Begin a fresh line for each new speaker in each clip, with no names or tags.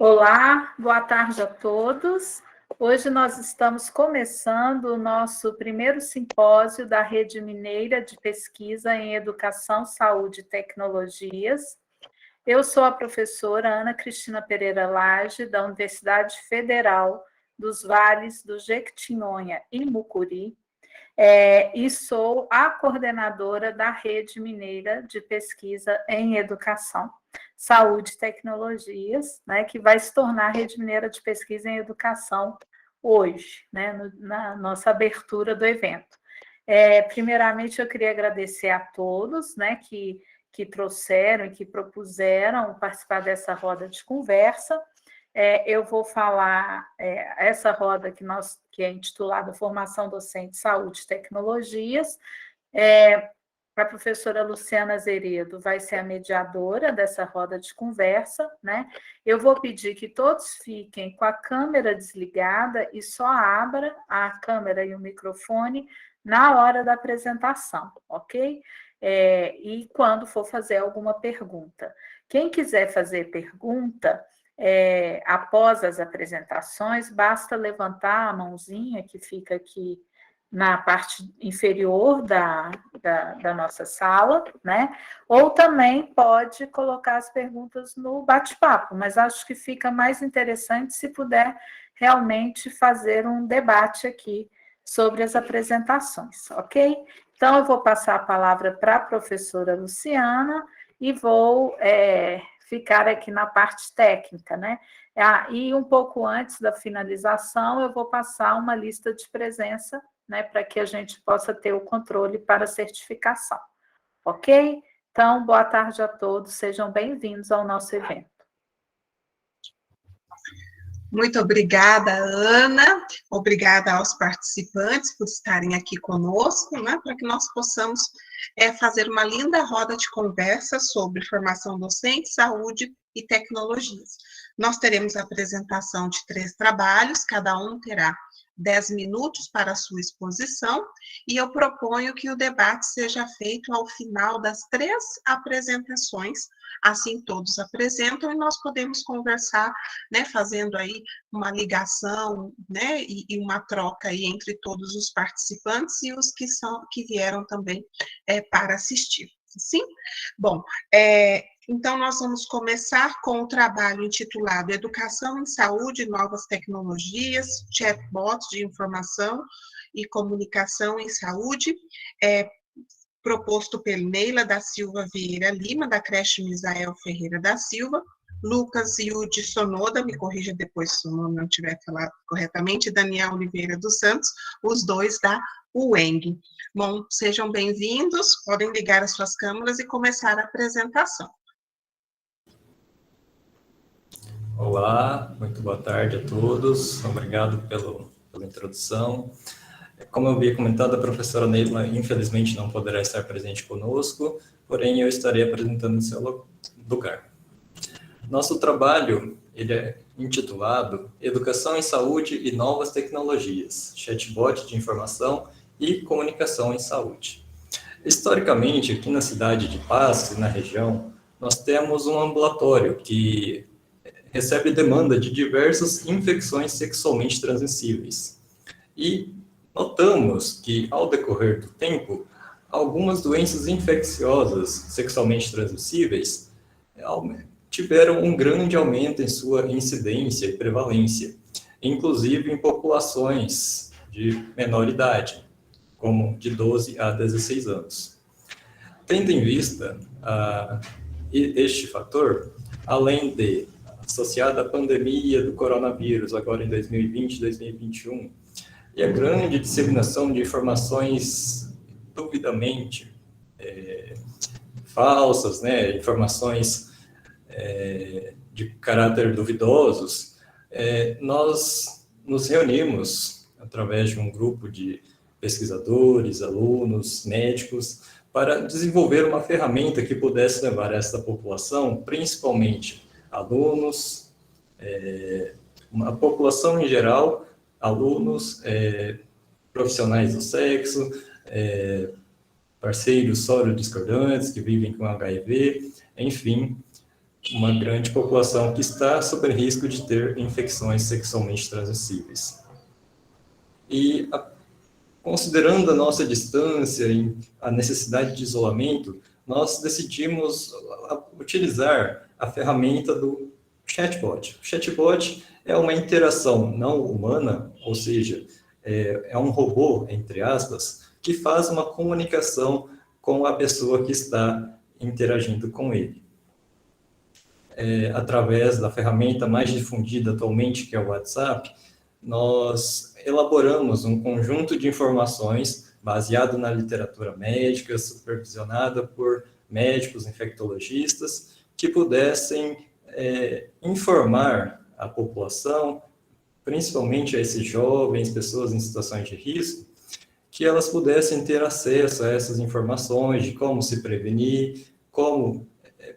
Olá, boa tarde a todos. Hoje nós estamos começando o nosso primeiro simpósio da Rede Mineira de Pesquisa em Educação, Saúde e Tecnologias. Eu sou a professora Ana Cristina Pereira Lage, da Universidade Federal dos Vales do Jequitinhonha e Mucuri, e sou a coordenadora da Rede Mineira de Pesquisa em Educação, Saúde e Tecnologias, né, que vai se tornar a Rede Mineira de Pesquisa em Educação hoje, né, na nossa abertura do evento. Primeiramente, eu queria agradecer a todos, né, que trouxeram e que propuseram participar dessa roda de conversa. Eu vou falar essa roda que é intitulada Formação Docente, Saúde e Tecnologias. A professora Luciana Zeredo vai ser a mediadora dessa roda de conversa, né? Eu vou pedir que todos fiquem com a câmera desligada e só abra a câmera e o microfone na hora da apresentação, ok? E quando for fazer alguma pergunta. Quem quiser fazer pergunta, após as apresentações, basta levantar a mãozinha que fica aqui na parte inferior da nossa sala, né? Ou também pode colocar as perguntas no bate-papo, mas acho que fica mais interessante se puder realmente fazer um debate aqui sobre as apresentações, ok? Então, eu vou passar a palavra para a professora Luciana e vou ficar aqui na parte técnica, né? E um pouco antes da finalização, eu vou passar uma lista de presença, né, para que a gente possa ter o controle para a certificação, ok? Então, boa tarde a todos, sejam bem-vindos ao nosso evento.
Muito obrigada, Ana, obrigada aos participantes por estarem aqui conosco, né, para que nós possamos fazer uma linda roda de conversa sobre formação docente, saúde e tecnologias. Nós teremos a apresentação de 3 trabalhos, cada um terá 10 minutos para a sua exposição, e eu proponho que o debate seja feito ao final das 3 apresentações, assim todos apresentam e nós podemos conversar, né, fazendo aí uma ligação, né, e uma troca aí entre todos os participantes e os que vieram também para assistir. Sim? Bom, então nós vamos começar com o trabalho intitulado Educação em Saúde e Novas Tecnologias, Chatbots de Informação e Comunicação em Saúde, proposto pela Neila da Silva Vieira Lima, da creche Misael Ferreira da Silva, Lucas Yudi Sonoda, me corrija depois se o nome não tiver falado corretamente, Daniel Oliveira dos Santos, os dois da UENG. Bom, sejam bem-vindos, podem ligar as suas câmeras e começar a apresentação.
Olá, muito boa tarde a todos, obrigado pela introdução. Como eu havia comentado, a professora Neila, infelizmente, não poderá estar presente conosco, porém eu estarei apresentando em seu lugar. Nosso trabalho, ele é intitulado Educação em Saúde e Novas Tecnologias, Chatbot de Informação e Comunicação em Saúde. Historicamente, aqui na cidade de Passos, na região, nós temos um ambulatório que recebe demanda de diversas infecções sexualmente transmissíveis. E notamos que, ao decorrer do tempo, algumas doenças infecciosas sexualmente transmissíveis tiveram um grande aumento em sua incidência e prevalência, inclusive em populações de menor idade, como de 12 a 16 anos. Tendo em vista este fator, além de associada à pandemia do coronavírus, agora em 2020 e 2021, e a grande disseminação de informações duvidamente falsas, né, informações de caráter duvidosos, nós nos reunimos através de um grupo de pesquisadores, alunos, médicos, para desenvolver uma ferramenta que pudesse levar essa população, principalmente alunos, a população em geral, alunos, profissionais do sexo, parceiros soro-discordantes que vivem com HIV, enfim, uma grande população que está sob risco de ter infecções sexualmente transmissíveis. E, considerando a nossa distância e a necessidade de isolamento, nós decidimos utilizar a ferramenta do chatbot. O chatbot é uma interação não humana, ou seja, é um robô, entre aspas, que faz uma comunicação com a pessoa que está interagindo com ele. Através da ferramenta mais difundida atualmente, que é o WhatsApp, nós elaboramos um conjunto de informações baseado na literatura médica, supervisionada por médicos infectologistas, que pudessem informar a população, principalmente a esses jovens, pessoas em situações de risco, que elas pudessem ter acesso a essas informações de como se prevenir,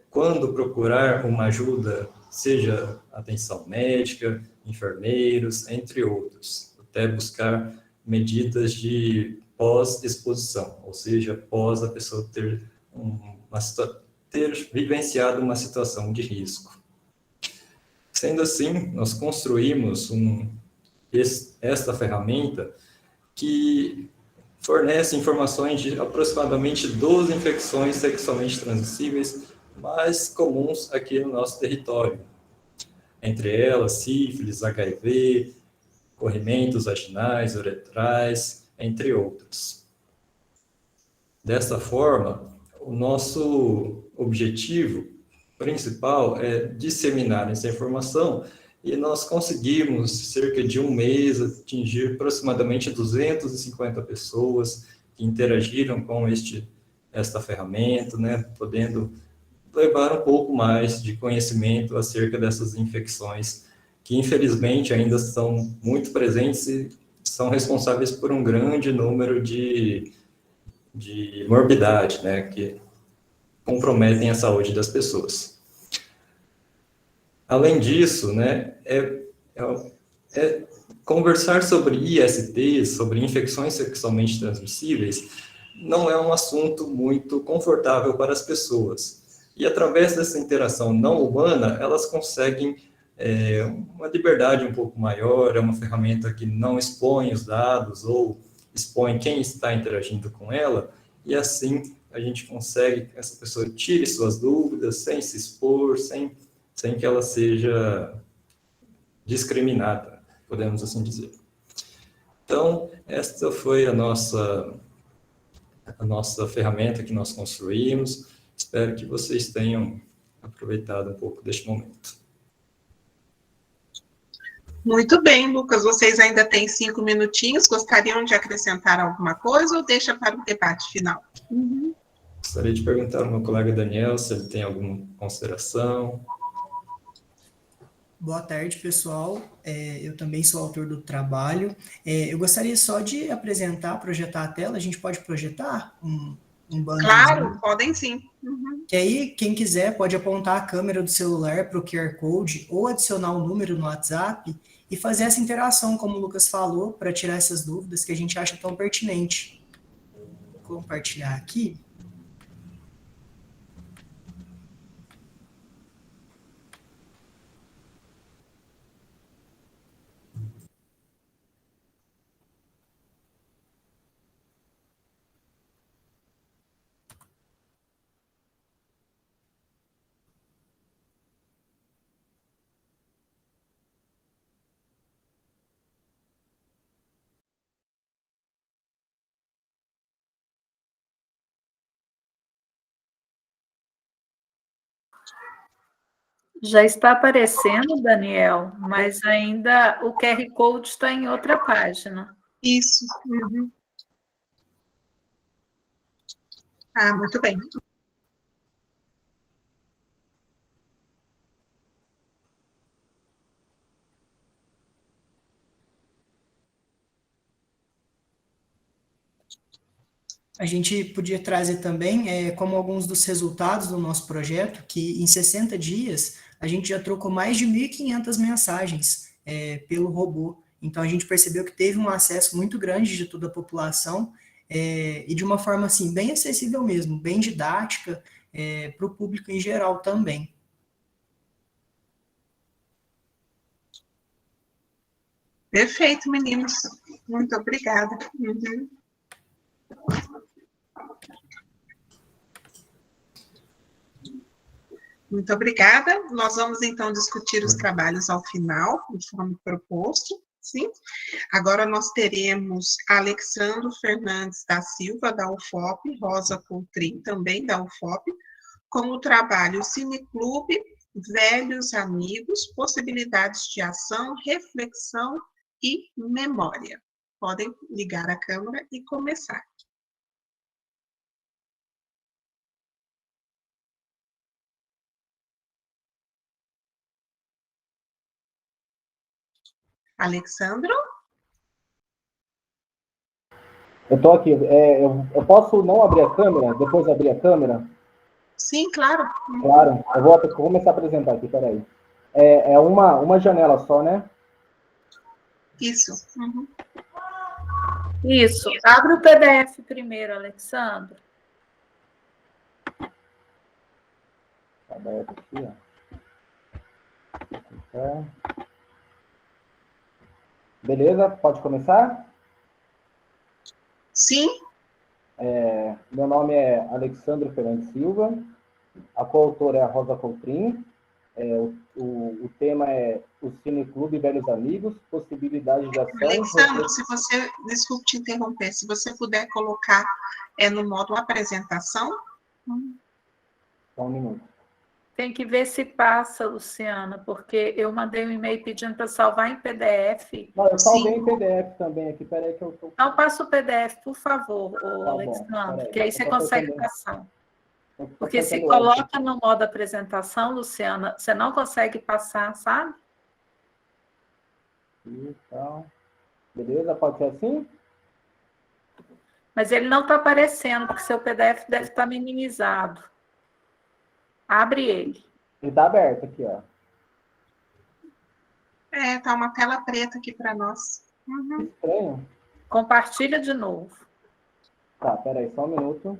quando procurar uma ajuda, seja atenção médica, enfermeiros, entre outros, até buscar medidas de pós-exposição, ou seja, após a pessoa ter vivenciado uma situação de risco. Sendo assim, nós construímos esta ferramenta que fornece informações de aproximadamente 12 infecções sexualmente transmissíveis mais comuns aqui no nosso território. Entre elas, sífilis, HIV, corrimentos vaginais, uretrais, entre outros. Desta forma, o nosso objetivo principal é disseminar essa informação e nós conseguimos, cerca de um mês, atingir aproximadamente 250 pessoas que interagiram com esta ferramenta, né, podendo levar um pouco mais de conhecimento acerca dessas infecções que, infelizmente, ainda são muito presentes e são responsáveis por um grande número de morbidade, né, que comprometem a saúde das pessoas. Além disso, né, conversar sobre ISTs, sobre infecções sexualmente transmissíveis, não é um assunto muito confortável para as pessoas. E através dessa interação não humana, elas conseguem uma liberdade um pouco maior, é uma ferramenta que não expõe os dados ou expõe quem está interagindo com ela, e assim a gente consegue que essa pessoa tire suas dúvidas sem se expor, sem que ela seja discriminada, podemos assim dizer. Então, esta foi a nossa ferramenta que nós construímos. Espero que vocês tenham aproveitado um pouco deste momento.
Muito bem, Lucas. Vocês ainda têm 5 minutinhos. Gostariam de acrescentar alguma coisa ou deixa para o debate final?
Gostaria de perguntar ao meu colega Daniel se ele tem alguma consideração.
Boa tarde, pessoal. Eu também sou autor do trabalho. Eu gostaria só de projetar a tela. A gente pode projetar um banner?
Claro, podem sim.
Que aí, quem quiser pode apontar a câmera do celular para o QR Code ou adicionar um número no WhatsApp e fazer essa interação, como o Lucas falou, para tirar essas dúvidas que a gente acha tão pertinente. Vou compartilhar aqui.
Já está aparecendo, Daniel, mas ainda o QR Code está em outra página.
Isso. Muito bem.
A gente podia trazer também como alguns dos resultados do nosso projeto, que em 60 dias a gente já trocou mais de 1.500 mensagens pelo robô. Então a gente percebeu que teve um acesso muito grande de toda a população e de uma forma assim bem acessível mesmo, bem didática para o público em geral também.
Perfeito, meninos. Muito obrigada. Uhum. Muito obrigada. Nós vamos, então, discutir os trabalhos ao final, conforme proposto. Sim? Agora nós teremos Alexandro Fernandes da Silva, da UFOP, Rosa Coutrin, também da UFOP, com o trabalho Cineclube, Velhos Amigos, Possibilidades de Ação, Reflexão e Memória. Podem ligar a câmera e começar. Alexandro?
Eu estou aqui. Eu posso não abrir a câmera, depois abrir a câmera?
Sim, claro.
Claro. Eu vou começar a apresentar aqui, peraí. É uma janela só, né?
Isso. Uhum.
Isso. Abre o PDF primeiro, Alexandre.
Tá aberto aqui, ó. Beleza? Pode começar?
Sim.
Meu nome é Alexandre Fernandes Silva. A coautora é a Rosa Coutrin. O tema é o Cineclube Velhos Amigos, Possibilidades de Ação...
Alexandre, se você, desculpe te interromper, se você puder colocar no modo apresentação.
Só um minuto.
Tem que ver se passa, Luciana, porque eu mandei um e-mail pedindo para salvar em PDF.
Não, eu salvei em PDF também aqui, peraí que eu tô...
Então, passa o PDF, por favor,
Tá
Alexandre,
bom,
que aí você consegue
também.
passar. Porque se coloca no modo apresentação, Luciana, você não consegue passar, sabe?
Então, beleza, pode ser assim?
Mas ele não está aparecendo, porque seu PDF deve estar minimizado. Abre ele.
Ele está aberto aqui, ó.
Tá uma tela preta aqui para nós. Uhum.
Estranho.
Compartilha de novo.
Tá, peraí, só um minuto.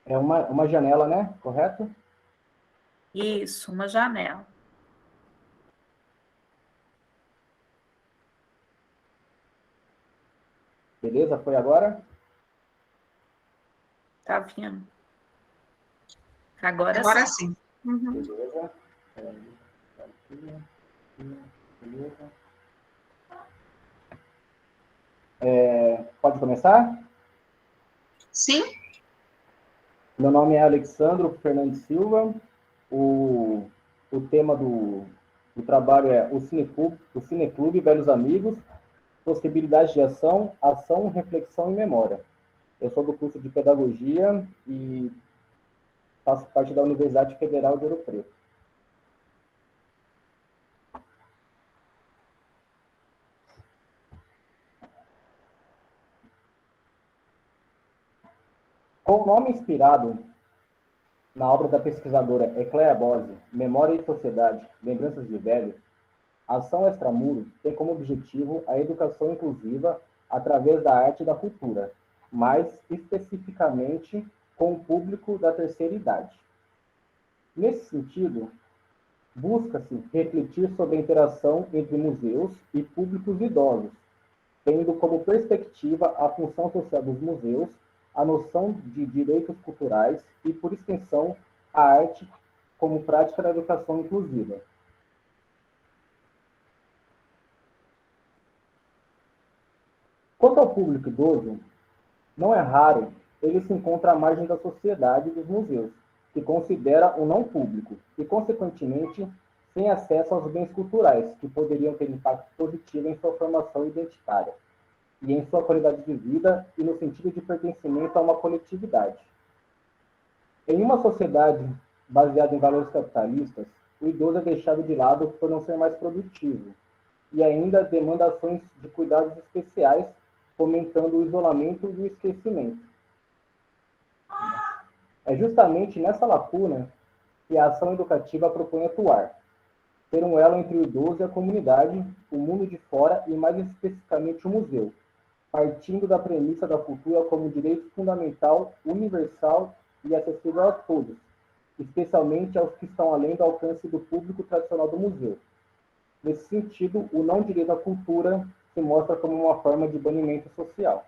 É uma janela, né? Correto?
Isso, uma janela.
Beleza, foi agora?
Tá vindo. Agora sim.
Sim. Uhum.
Beleza. Beleza. Pode começar?
Sim.
Meu nome é Alexandro Fernandes Silva. O tema do trabalho é o Cineclube Velhos Amigos, Possibilidades de Ação, Reflexão e Memória. Eu sou do curso de Pedagogia e faço parte da Universidade Federal de Ouro Preto. Com o nome inspirado na obra da pesquisadora Ecléa Bose, Memória e Sociedade, Lembranças de Velhos, a ação Extramuros tem como objetivo a educação inclusiva através da arte e da cultura, mais especificamente com o público da terceira idade. Nesse sentido, busca-se refletir sobre a interação entre museus e públicos idosos, tendo como perspectiva a função social dos museus, a noção de direitos culturais e, por extensão, a arte como prática da educação inclusiva. Quanto ao público idoso, não é raro ele se encontra à margem da sociedade e dos museus, que considera o não público e, consequentemente, sem acesso aos bens culturais, que poderiam ter impacto positivo em sua formação identitária e em sua qualidade de vida e no sentido de pertencimento a uma coletividade. Em uma sociedade baseada em valores capitalistas, o idoso é deixado de lado por não ser mais produtivo e ainda demanda ações de cuidados especiais, fomentando o isolamento e o esquecimento. É justamente nessa lacuna que a ação educativa propõe atuar, ser um elo entre o idoso e a comunidade, o mundo de fora e, mais especificamente, o museu, partindo da premissa da cultura como um direito fundamental, universal e acessível a todos, especialmente aos que estão além do alcance do público tradicional do museu. Nesse sentido, o não direito à cultura se mostra como uma forma de banimento social.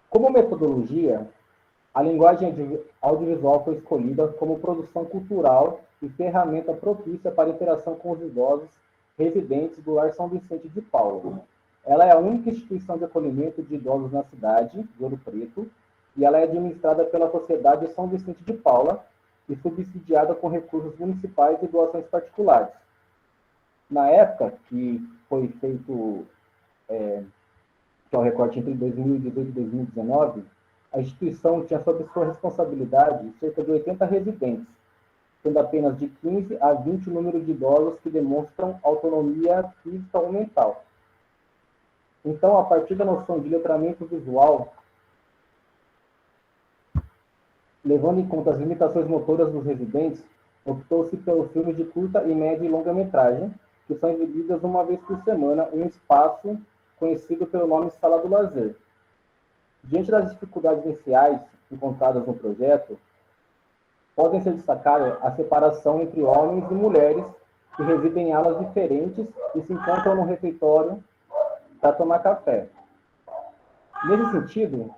Como metodologia, a linguagem audiovisual foi escolhida como produção cultural e ferramenta propícia para a interação com os idosos residentes do Lar São Vicente de Paula. Ela é a única instituição de acolhimento de idosos na cidade de Ouro Preto e ela é administrada pela Sociedade São Vicente de Paula e subsidiada com recursos municipais e doações particulares. Na época que foi feito que é o recorte entre 2018 e 2019, a instituição tinha sob sua responsabilidade cerca de 80 residentes, sendo apenas de 15 a 20 o número de idosos que demonstram autonomia física ou mental. Então, a partir da noção de letramento visual, levando em conta as limitações motoras dos residentes, optou-se pelos filmes de curta e média e longa-metragem, que são exibidas uma vez por semana em um espaço conhecido pelo nome Sala do Lazer. Diante das dificuldades iniciais encontradas no projeto, podem ser destacadas a separação entre homens e mulheres que residem em alas diferentes e se encontram no refeitório para tomar café. Nesse sentido,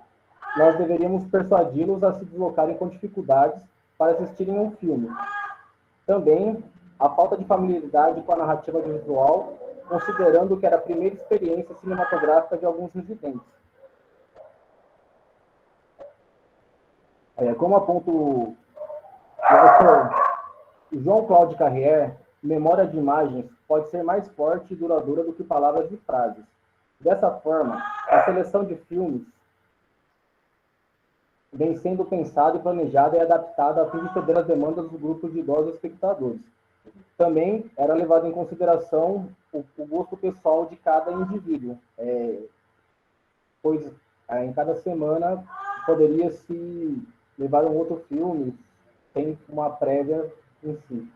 nós deveríamos persuadi-los a se deslocarem com dificuldades para assistirem um filme. Também, a falta de familiaridade com a narrativa audiovisual, considerando que era a primeira experiência cinematográfica de alguns residentes. Como aponta o professor João Cláudio Carrier, memória de imagens pode ser mais forte e duradoura do que palavras e frases. Dessa forma, a seleção de filmes vem sendo pensada e planejada e adaptada a fim de atender às demandas do grupo de idosos espectadores. Também era levado em consideração o gosto pessoal de cada indivíduo, pois em cada semana poderia se levar um outro filme sem uma prévia em si.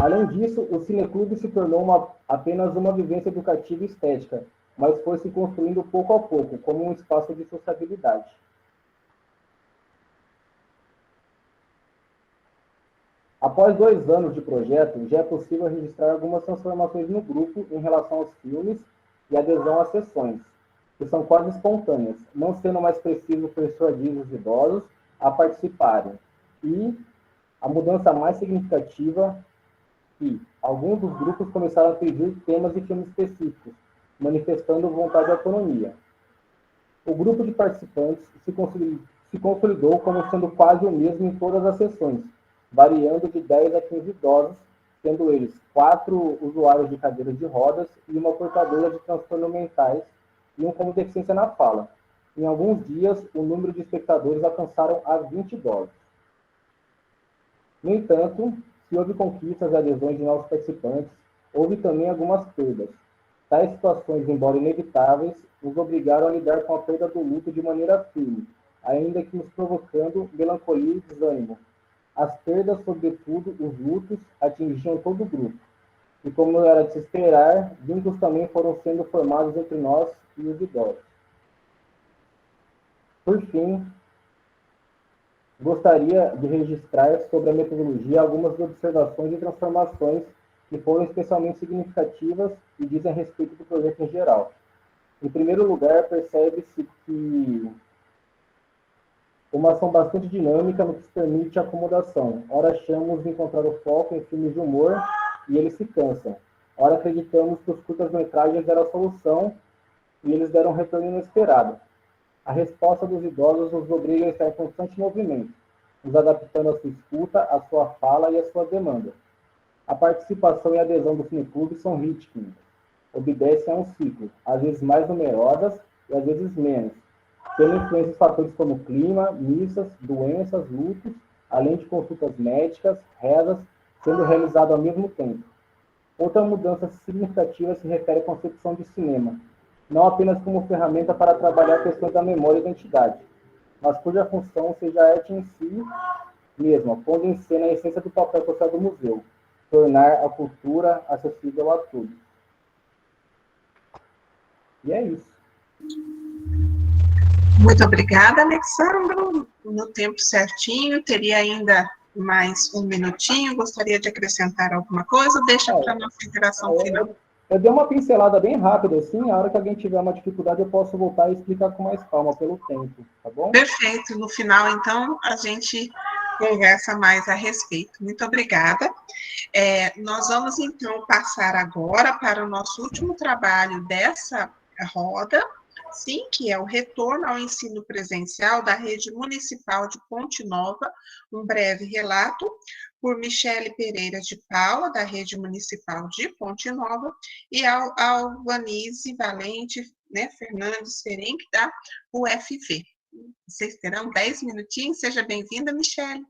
Além disso, o Cineclube se tornou apenas uma vivência educativa e estética, mas foi se construindo pouco a pouco, como um espaço de sociabilidade. Após 2 anos de projeto, já é possível registrar algumas transformações no grupo em relação aos filmes e adesão às sessões, que são quase espontâneas, não sendo mais preciso persuadir os idosos a participarem. E a mudança mais significativa que alguns dos grupos começaram a pedir temas e filmes específicos, manifestando vontade de autonomia. O grupo de participantes se consolidou como sendo quase o mesmo em todas as sessões, variando de 10 a 15 idosos, sendo eles 4 usuários de cadeiras de rodas e uma portadora de transtornos mentais e um com deficiência na fala. Em alguns dias, o número de espectadores alcançaram a 20 idosos. No entanto, se houve conquistas e adesões de novos participantes, houve também algumas perdas. Tais situações, embora inevitáveis, nos obrigaram a lidar com a perda do luto de maneira firme, ainda que nos provocando melancolia e desânimo. As perdas, sobretudo os lutos, atingiam todo o grupo. E como era de se esperar, vínculos também foram sendo formados entre nós e os idosos. Por fim, gostaria de registrar sobre a metodologia algumas observações e transformações que foram especialmente significativas e dizem a respeito do projeto em geral. Em primeiro lugar, percebe-se que uma ação bastante dinâmica no que se permite a acomodação. Ora achamos de encontrar o foco em filmes de humor e eles se cansam. Ora acreditamos que os curtas-metragens eram a solução e eles deram um retorno inesperado. A resposta dos idosos nos obriga a estar em constante movimento, nos adaptando à sua escuta, à sua fala e à sua demanda. A participação e a adesão do Cineclube são rítmicas, obedecem a um ciclo, às vezes mais numerosas e às vezes menos, tendo influência de fatores como clima, missas, doenças, lutos, além de consultas médicas, rezas, sendo realizado ao mesmo tempo. Outra mudança significativa se refere à concepção de cinema, não apenas como ferramenta para trabalhar questões da memória e identidade, mas cuja função seja a arte em si mesma, pondo em cena a essência do papel social do museu, tornar a cultura acessível a todos. E é isso.
Muito obrigada, Alexandro. No tempo certinho, teria ainda mais um minutinho. Gostaria de acrescentar alguma coisa? Deixa para a nossa interação final.
Eu dei uma pincelada bem rápida, assim, a hora que alguém tiver uma dificuldade, eu posso voltar e explicar com mais calma pelo tempo, tá bom?
Perfeito. No final, então, a gente conversa mais a respeito. Muito obrigada. Nós vamos, então, passar agora para o nosso último trabalho dessa roda, sim, que é o retorno ao ensino presencial da Rede Municipal de Ponte Nova, um breve relato, por Michele Pereira de Paula, da Rede Municipal de Ponte Nova, e Alvanise Valente, né, Fernandes Ferenc, da UFV. Vocês terão 10 minutinhos, seja bem-vinda, Michele.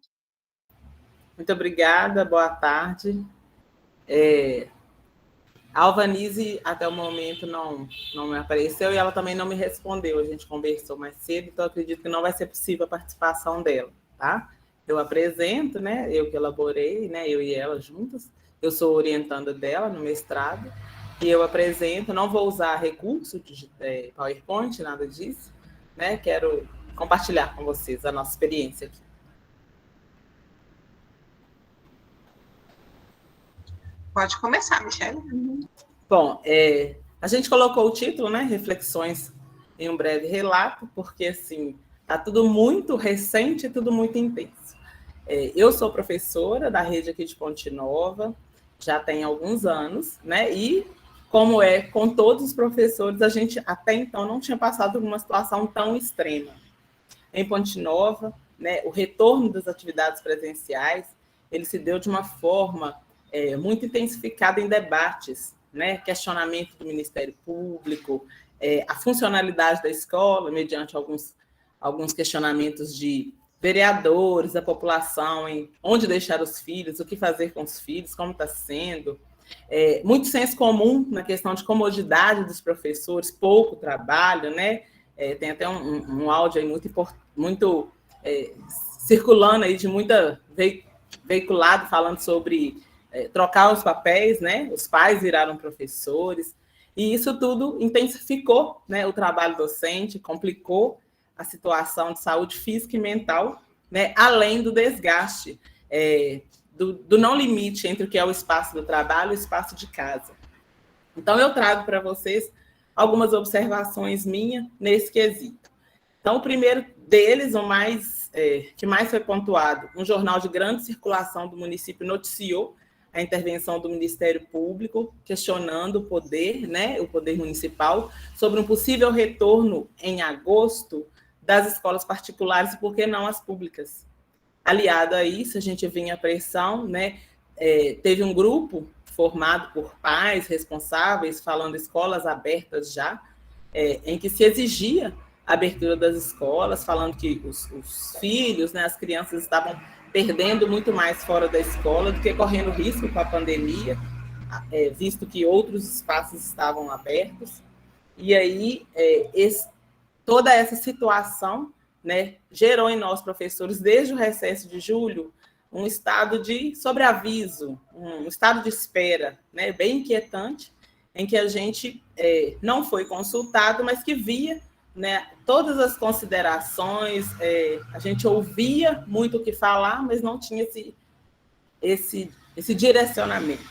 Muito obrigada, boa tarde. A Alvanise, até o momento, não me apareceu e ela também não me respondeu. A gente conversou mais cedo, então acredito que não vai ser possível a participação dela, tá? Eu apresento, né? Eu que elaborei, né? Eu e ela juntas. Eu sou orientanda dela no mestrado e eu apresento. Não vou usar recurso de PowerPoint, nada disso, né? Quero compartilhar com vocês a nossa experiência aqui.
Pode começar, Michele.
Bom, a gente colocou o título, né? Reflexões em um breve relato, porque assim está tudo muito recente e tudo muito intenso. Eu sou professora da rede aqui de Ponte Nova, já tem alguns anos, né? E como é com todos os professores, a gente até então não tinha passado por uma situação tão extrema. Em Ponte Nova, né? O retorno das atividades presenciais, ele se deu de uma forma muito intensificada em debates, né? Questionamento do Ministério Público, a funcionalidade da escola, mediante alguns questionamentos de vereadores, da população, em onde deixar os filhos, o que fazer com os filhos, como está sendo. Muito senso comum na questão de comodidade dos professores, pouco trabalho, né? Tem até um áudio aí muito circulando aí, de muita veiculado, falando sobre trocar os papéis, né? Os pais viraram professores, e isso tudo intensificou, né, o trabalho docente, complicou a situação de saúde física e mental, né, além do desgaste, do não limite entre o que é o espaço do trabalho e o espaço de casa. Então, eu trago para vocês algumas observações minhas nesse quesito. Então, o primeiro deles, que mais foi pontuado, um jornal de grande circulação do município noticiou a intervenção do Ministério Público, questionando o poder, né, o poder municipal, sobre um possível retorno em agosto das escolas particulares e, por que não, as públicas. Aliado a isso, a gente vinha a pressão, né, teve um grupo formado por pais responsáveis, falando escolas abertas já, em que se exigia a abertura das escolas, falando que os filhos, né, as crianças estavam perdendo muito mais fora da escola do que correndo risco com a pandemia, visto que outros espaços estavam abertos. E aí, toda essa situação, né, gerou em nós, professores, desde o recesso de julho, um estado de sobreaviso, um estado de espera, né, bem inquietante, em que a gente não foi consultado, mas que via, né, todas as considerações, a gente ouvia muito o que falar, mas não tinha esse direcionamento.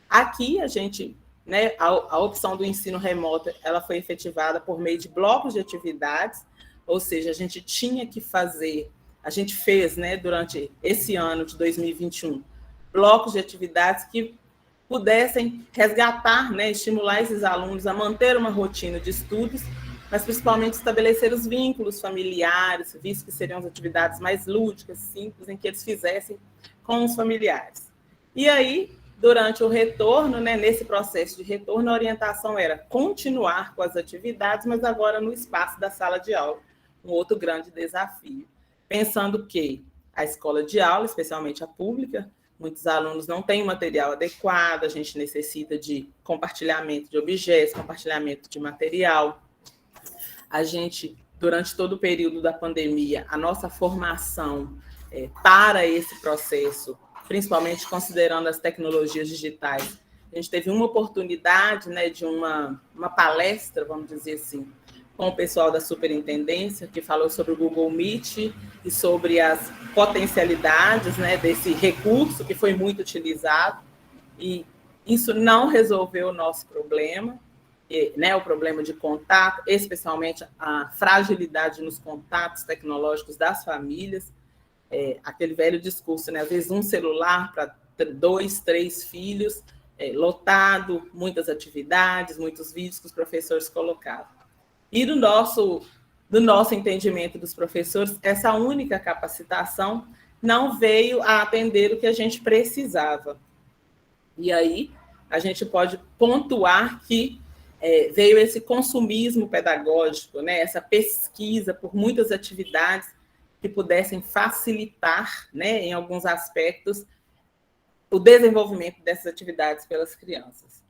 Aqui, a gente, né, a opção do ensino remoto, ela foi efetivada por meio de blocos de atividades, ou seja, a gente tinha que fazer, a gente fez, né, durante esse ano de 2021, blocos de atividades que pudessem resgatar, né, estimular esses alunos a manter uma rotina de estudos, mas principalmente estabelecer os vínculos familiares, visto que seriam as atividades mais lúdicas, simples, em que eles fizessem com os familiares. E aí, durante o retorno, né, nesse processo de retorno, a orientação era continuar com as atividades, mas agora no espaço da sala de aula, um outro grande desafio. Pensando que a escola de aula, especialmente a pública, muitos alunos não têm material adequado, a gente necessita de compartilhamento de objetos, compartilhamento de material. A gente, durante todo o período da pandemia, a nossa formação para esse processo, principalmente considerando as tecnologias digitais, a gente teve uma oportunidade, né, de uma palestra, vamos dizer assim, com o pessoal da superintendência, que falou sobre o Google Meet e sobre as potencialidades, né, desse recurso que foi muito utilizado, e isso não resolveu o nosso problema, né, o problema de contato, especialmente a fragilidade nos contatos tecnológicos das famílias, aquele velho discurso, né, às vezes um celular para 2, 3 filhos, lotado, muitas atividades, muitos vídeos que os professores colocavam. E do nosso entendimento dos professores, essa única capacitação não veio a atender o que a gente precisava. E aí a gente pode pontuar que veio esse consumismo pedagógico, né, essa pesquisa por muitas atividades que pudessem facilitar, né, em alguns aspectos, o desenvolvimento dessas atividades pelas crianças.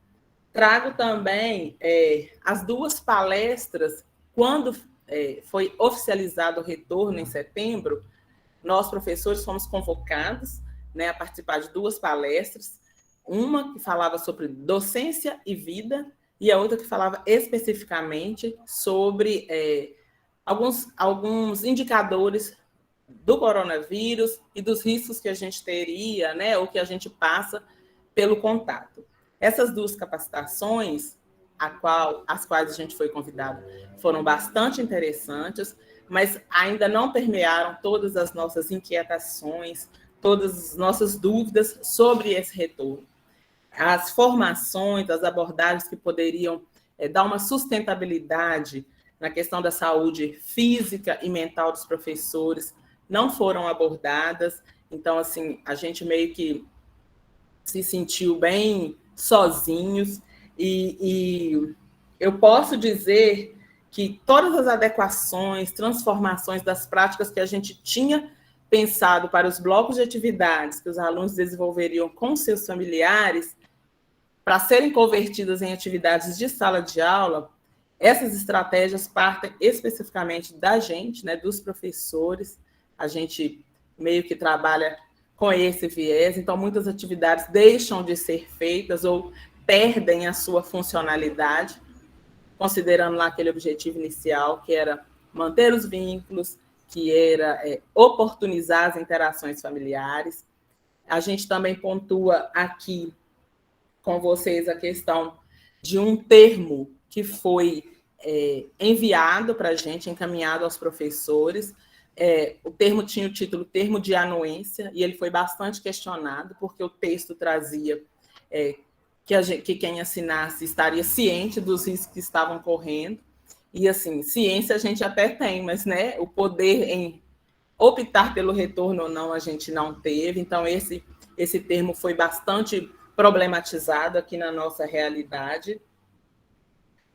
Trago também as 2 palestras, quando foi oficializado o retorno em setembro, nós, professores, fomos convocados, né, a participar de 2 palestras, uma que falava sobre docência e vida, e a outra que falava especificamente sobre alguns indicadores do coronavírus e dos riscos que a gente teria, né, ou que a gente passa pelo contato. Essas 2 capacitações, as quais a gente foi convidado, foram bastante interessantes, mas ainda não permearam todas as nossas inquietações, todas as nossas dúvidas sobre esse retorno. As formações, as abordagens que poderiam dar uma sustentabilidade na questão da saúde física e mental dos professores não foram abordadas. Então, assim, a gente meio que se sentiu bem sozinhos, e eu posso dizer que todas as adequações, transformações das práticas que a gente tinha pensado para os blocos de atividades que os alunos desenvolveriam com seus familiares, para serem convertidas em atividades de sala de aula, essas estratégias partem especificamente da gente, né, dos professores. A gente meio que trabalha com esse viés, então muitas atividades deixam de ser feitas ou perdem a sua funcionalidade, considerando lá aquele objetivo inicial, que era manter os vínculos, que era oportunizar as interações familiares. A gente também pontua aqui com vocês a questão de um termo que foi enviado para a gente, encaminhado aos professores. O termo tinha o título Termo de Anuência, e ele foi bastante questionado, porque o texto trazia que quem assinasse estaria ciente dos riscos que estavam correndo. E, assim, ciência a gente até tem, mas, né, o poder em optar pelo retorno ou não a gente não teve. Então, esse termo foi bastante problematizado aqui na nossa realidade.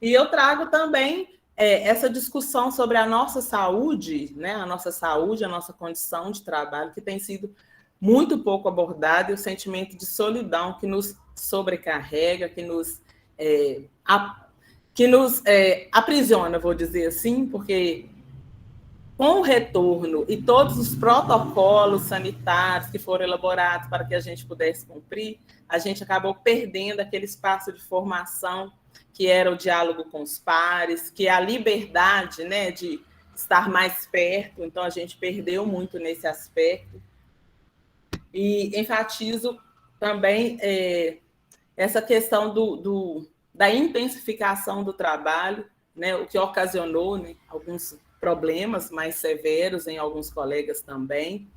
E eu trago também essa discussão sobre a nossa saúde, né, a nossa condição de trabalho, que tem sido muito pouco abordada, e o sentimento de solidão que nos sobrecarrega, que nos aprisiona, vou dizer assim, porque com o retorno e todos os protocolos sanitários que foram elaborados para que a gente pudesse cumprir, a gente acabou perdendo aquele espaço de formação que era o diálogo com os pares, que é a liberdade, né, de estar mais perto. Então, a gente perdeu muito nesse aspecto. E enfatizo também essa questão da intensificação do trabalho, né, o que ocasionou, né, alguns problemas mais severos em alguns colegas também,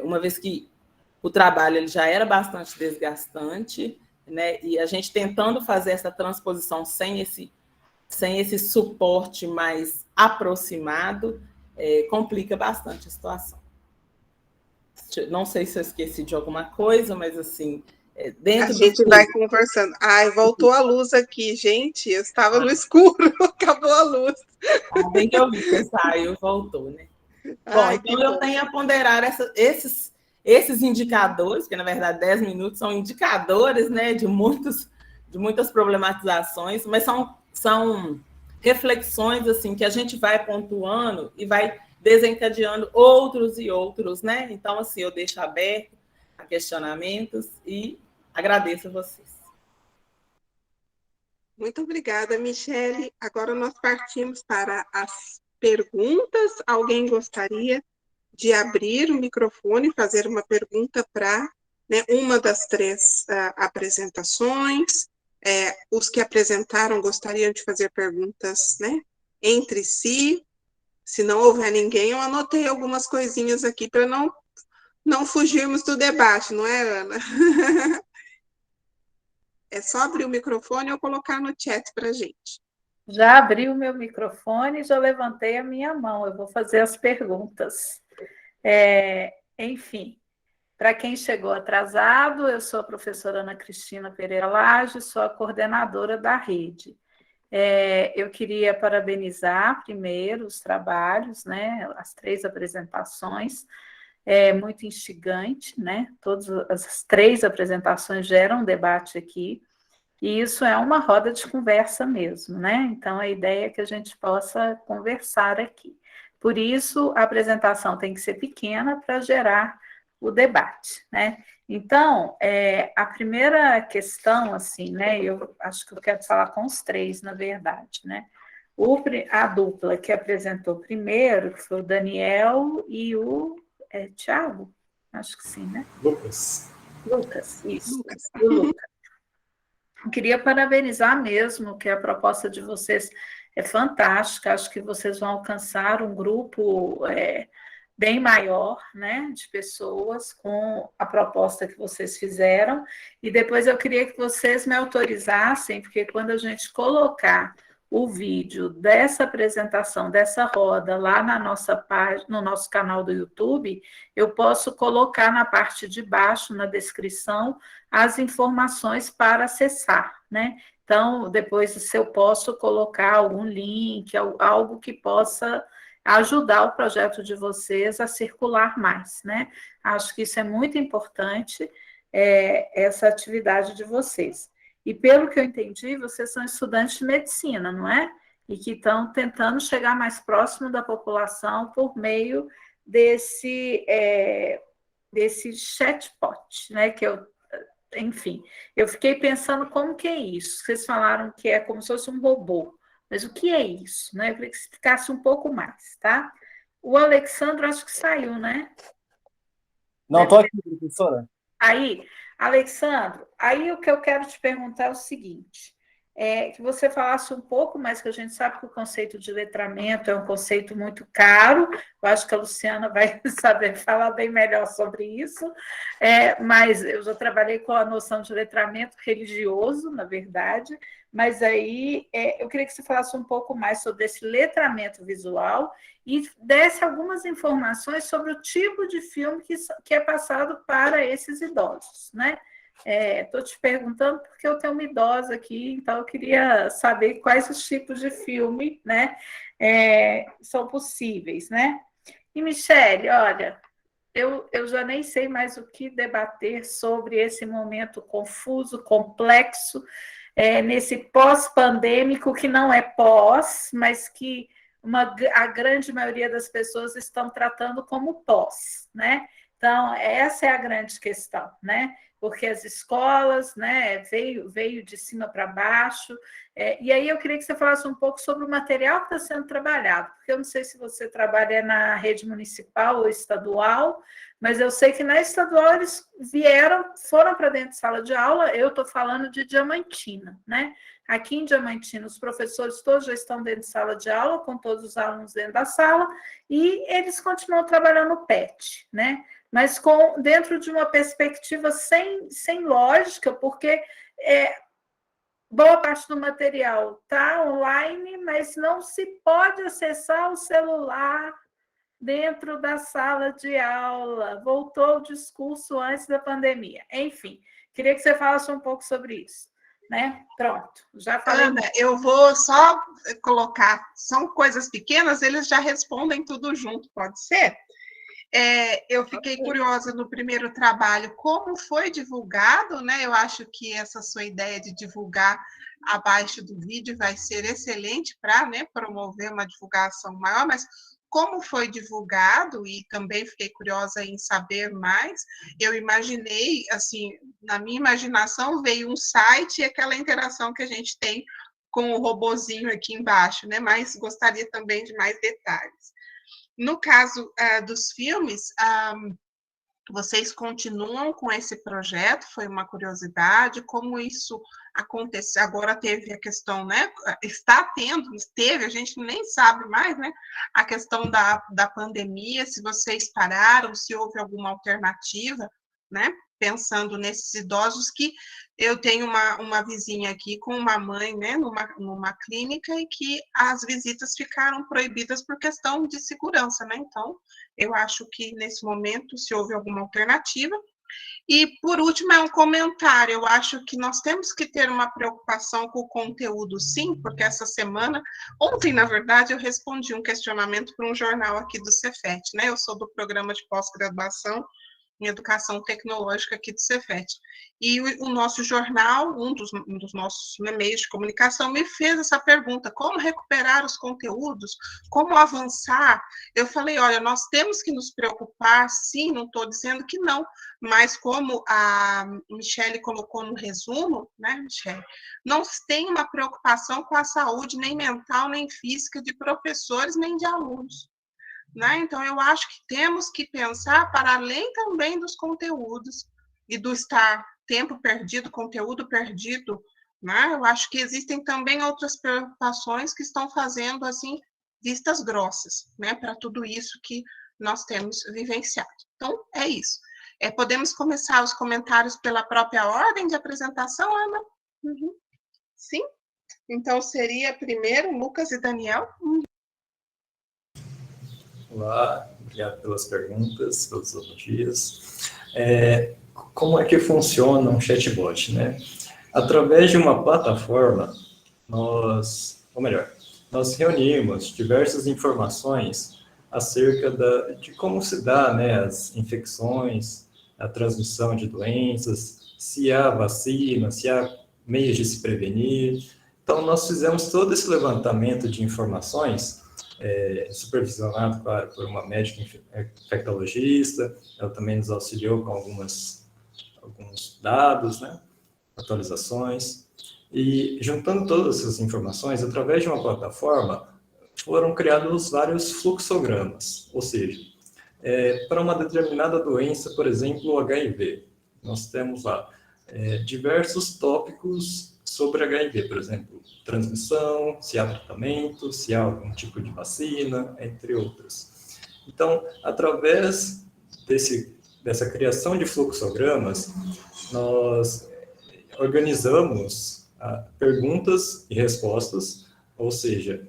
uma vez que o trabalho ele já era bastante desgastante, né, e a gente tentando fazer essa transposição sem esse suporte mais aproximado, complica bastante a situação. Não sei se eu esqueci de alguma coisa, mas assim, dentro
a gente vai conversando. Ai, voltou a luz aqui, gente. Eu estava no escuro, acabou a luz.
Bem que eu vi que saiu, voltou, né? Bom, então eu tenho a ponderar esses esses indicadores, que na verdade 10 minutos são indicadores, né, de muitas problematizações, mas são reflexões assim que a gente vai pontuando e vai desencadeando outros e outros, né? Então, assim, eu deixo aberto a questionamentos e agradeço a vocês.
Muito obrigada, Michele. Agora nós partimos para as perguntas. Alguém gostaria de abrir o microfone e fazer uma pergunta para, né, uma das três apresentações? Os que apresentaram gostariam de fazer perguntas, né, entre si. Se não houver ninguém, eu anotei algumas coisinhas aqui para não fugirmos do debate, não é, Ana? É só abrir o microfone ou colocar no chat para a gente.
Já abri o meu microfone e já levantei a minha mão. Eu vou fazer as perguntas. Enfim, para quem chegou atrasado, eu sou a professora Ana Cristina Pereira Lage, sou a coordenadora da rede. Eu queria parabenizar primeiro os trabalhos, né, as 3 apresentações, muito instigante, né? Todas as 3 apresentações geram um debate aqui, e isso é uma roda de conversa mesmo, né? Então, a ideia é que a gente possa conversar aqui. Por isso, a apresentação tem que ser pequena para gerar o debate, né? Então, a primeira questão, assim, né? Eu acho que eu quero falar com os 3, na verdade, né? A dupla que apresentou primeiro, que foi o Daniel e o Tiago, acho que sim, né?
Lucas,
isso. E o Lucas. Eu queria parabenizar mesmo, que a proposta de vocês é fantástica, acho que vocês vão alcançar um grupo bem maior, né, de pessoas com a proposta que vocês fizeram, e depois eu queria que vocês me autorizassem, porque quando a gente colocar o vídeo dessa apresentação, dessa roda, lá na nossa página, no nosso canal do YouTube, eu posso colocar na parte de baixo, na descrição, as informações para acessar, né? Então, depois, se eu posso colocar algum link, algo que possa ajudar o projeto de vocês a circular mais, né? Acho que isso é muito importante, essa atividade de vocês. E pelo que eu entendi, vocês são estudantes de medicina, não é? E que estão tentando chegar mais próximo da população por meio desse chatbot, né? Enfim, eu fiquei pensando como que é isso. Vocês falaram que é como se fosse um robô, mas o que é isso, né? Eu queria que você explicasse um pouco mais, tá? O Alexandre, acho que saiu, né?
Não, estou aqui, professora.
Aí, Alexandre, aí o que eu quero te perguntar é o seguinte, que você falasse um pouco mais, que a gente sabe que o conceito de letramento é um conceito muito caro, eu acho que a Luciana vai saber falar bem melhor sobre isso, mas eu já trabalhei com a noção de letramento religioso, na verdade, mas aí eu queria que você falasse um pouco mais sobre esse letramento visual e desse algumas informações sobre o tipo de filme que é passado para esses idosos, né? Estou te perguntando porque eu tenho uma idosa aqui, então eu queria saber quais os tipos de filme, né, são possíveis, né? E, Michele, olha, eu já nem sei mais o que debater sobre esse momento confuso, complexo, nesse pós-pandêmico, que não é pós, mas que a grande maioria das pessoas estão tratando como pós, né? Então, essa é a grande questão, né? Porque as escolas, né, veio de cima para baixo, e aí eu queria que você falasse um pouco sobre o material que está sendo trabalhado, porque eu não sei se você trabalha na rede municipal ou estadual, mas eu sei que na estadual eles foram para dentro de sala de aula, eu estou falando de Diamantina, né? Aqui em Diamantina, os professores todos já estão dentro de sala de aula, com todos os alunos dentro da sala, e eles continuam trabalhando no PET, né? Mas dentro de uma perspectiva sem lógica, porque boa parte do material está online, mas não se pode acessar o celular dentro da sala de aula. Voltou o discurso antes da pandemia. Enfim, queria que você falasse um pouco sobre isso. Né? Pronto, já falei.
Ana, eu vou só colocar, são coisas pequenas, eles já respondem tudo junto, pode ser? Eu fiquei curiosa no primeiro trabalho, como foi divulgado, né? Eu acho que essa sua ideia de divulgar abaixo do vídeo vai ser excelente para, né, promover uma divulgação maior, mas como foi divulgado, e também fiquei curiosa em saber mais, eu imaginei, assim, na minha imaginação veio um site e aquela interação que a gente tem com o robozinho aqui embaixo, né? Mas gostaria também de mais detalhes. No caso dos filmes, vocês continuam com esse projeto? Foi uma curiosidade? Como isso aconteceu? Agora teve a questão, né? Está tendo, teve, a gente nem sabe mais, né? A questão da pandemia, se vocês pararam, se houve alguma alternativa, né? Pensando nesses idosos que eu tenho uma vizinha aqui com uma mãe, né, numa clínica, e que as visitas ficaram proibidas por questão de segurança, né? Então, eu acho que nesse momento, se houve alguma alternativa. E, por último, é um comentário. Eu acho que nós temos que ter uma preocupação com o conteúdo, sim, porque essa semana, ontem, na verdade, eu respondi um questionamento para um jornal aqui do Cefet, né? Eu sou do programa de pós-graduação em educação tecnológica aqui do Cefet. E o nosso jornal, um dos nossos meios de comunicação, me fez essa pergunta: como recuperar os conteúdos? Como avançar? Eu falei, olha, nós temos que nos preocupar, sim, não estou dizendo que não, mas como a Michele colocou no resumo, né, Michele, não tem uma preocupação com a saúde nem mental, nem física de professores, nem de alunos. Né? Então, eu acho que temos que pensar para além também dos conteúdos e do estar tempo perdido, conteúdo perdido, né? Eu acho que existem também outras preocupações que estão fazendo, assim, vistas grossas, né? Para tudo isso que nós temos vivenciado. Então, é isso. Podemos começar os comentários pela própria ordem de apresentação, Ana? Uhum. Sim? Então, seria primeiro Lucas e Daniel?
Olá, obrigado pelas perguntas, pelos elogios. Como é que funciona um chatbot, né? Através de uma plataforma, nós reunimos diversas informações acerca de como se dá, né, as infecções, a transmissão de doenças, se há vacina, se há meios de se prevenir. Então, nós fizemos todo esse levantamento de informações, supervisionado, claro, por uma médica infectologista. Ela também nos auxiliou com alguns dados, né, atualizações, e juntando todas essas informações, através de uma plataforma, foram criados vários fluxogramas, ou seja, para uma determinada doença, por exemplo, o HIV, nós temos lá diversos tópicos sobre HIV, por exemplo, transmissão, se há tratamento, se há algum tipo de vacina, entre outros. Então, através dessa criação de fluxogramas, nós organizamos perguntas e respostas, ou seja,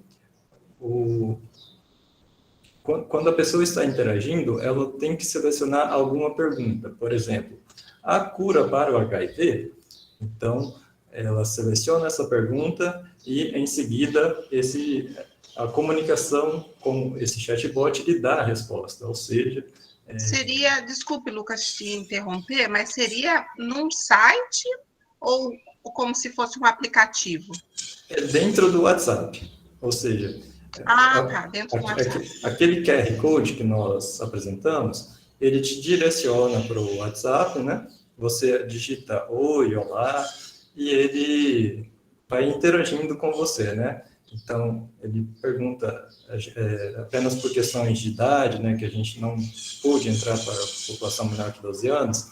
quando a pessoa está interagindo, ela tem que selecionar alguma pergunta. Por exemplo, há cura para o HIV? Então, ela seleciona essa pergunta e, em seguida, a comunicação com esse chatbot lhe dá a resposta, ou seja...
Seria, desculpe, Lucas, te interromper, mas seria num site ou como se fosse um aplicativo?
Dentro do WhatsApp, ou seja...
tá, dentro do WhatsApp.
Aquele QR Code que nós apresentamos, ele te direciona para o WhatsApp, né? Você digita oi, olá, e ele vai interagindo com você, né? Então, ele pergunta apenas por questões de idade, né, que a gente não pôde entrar para a população menor de 12 anos,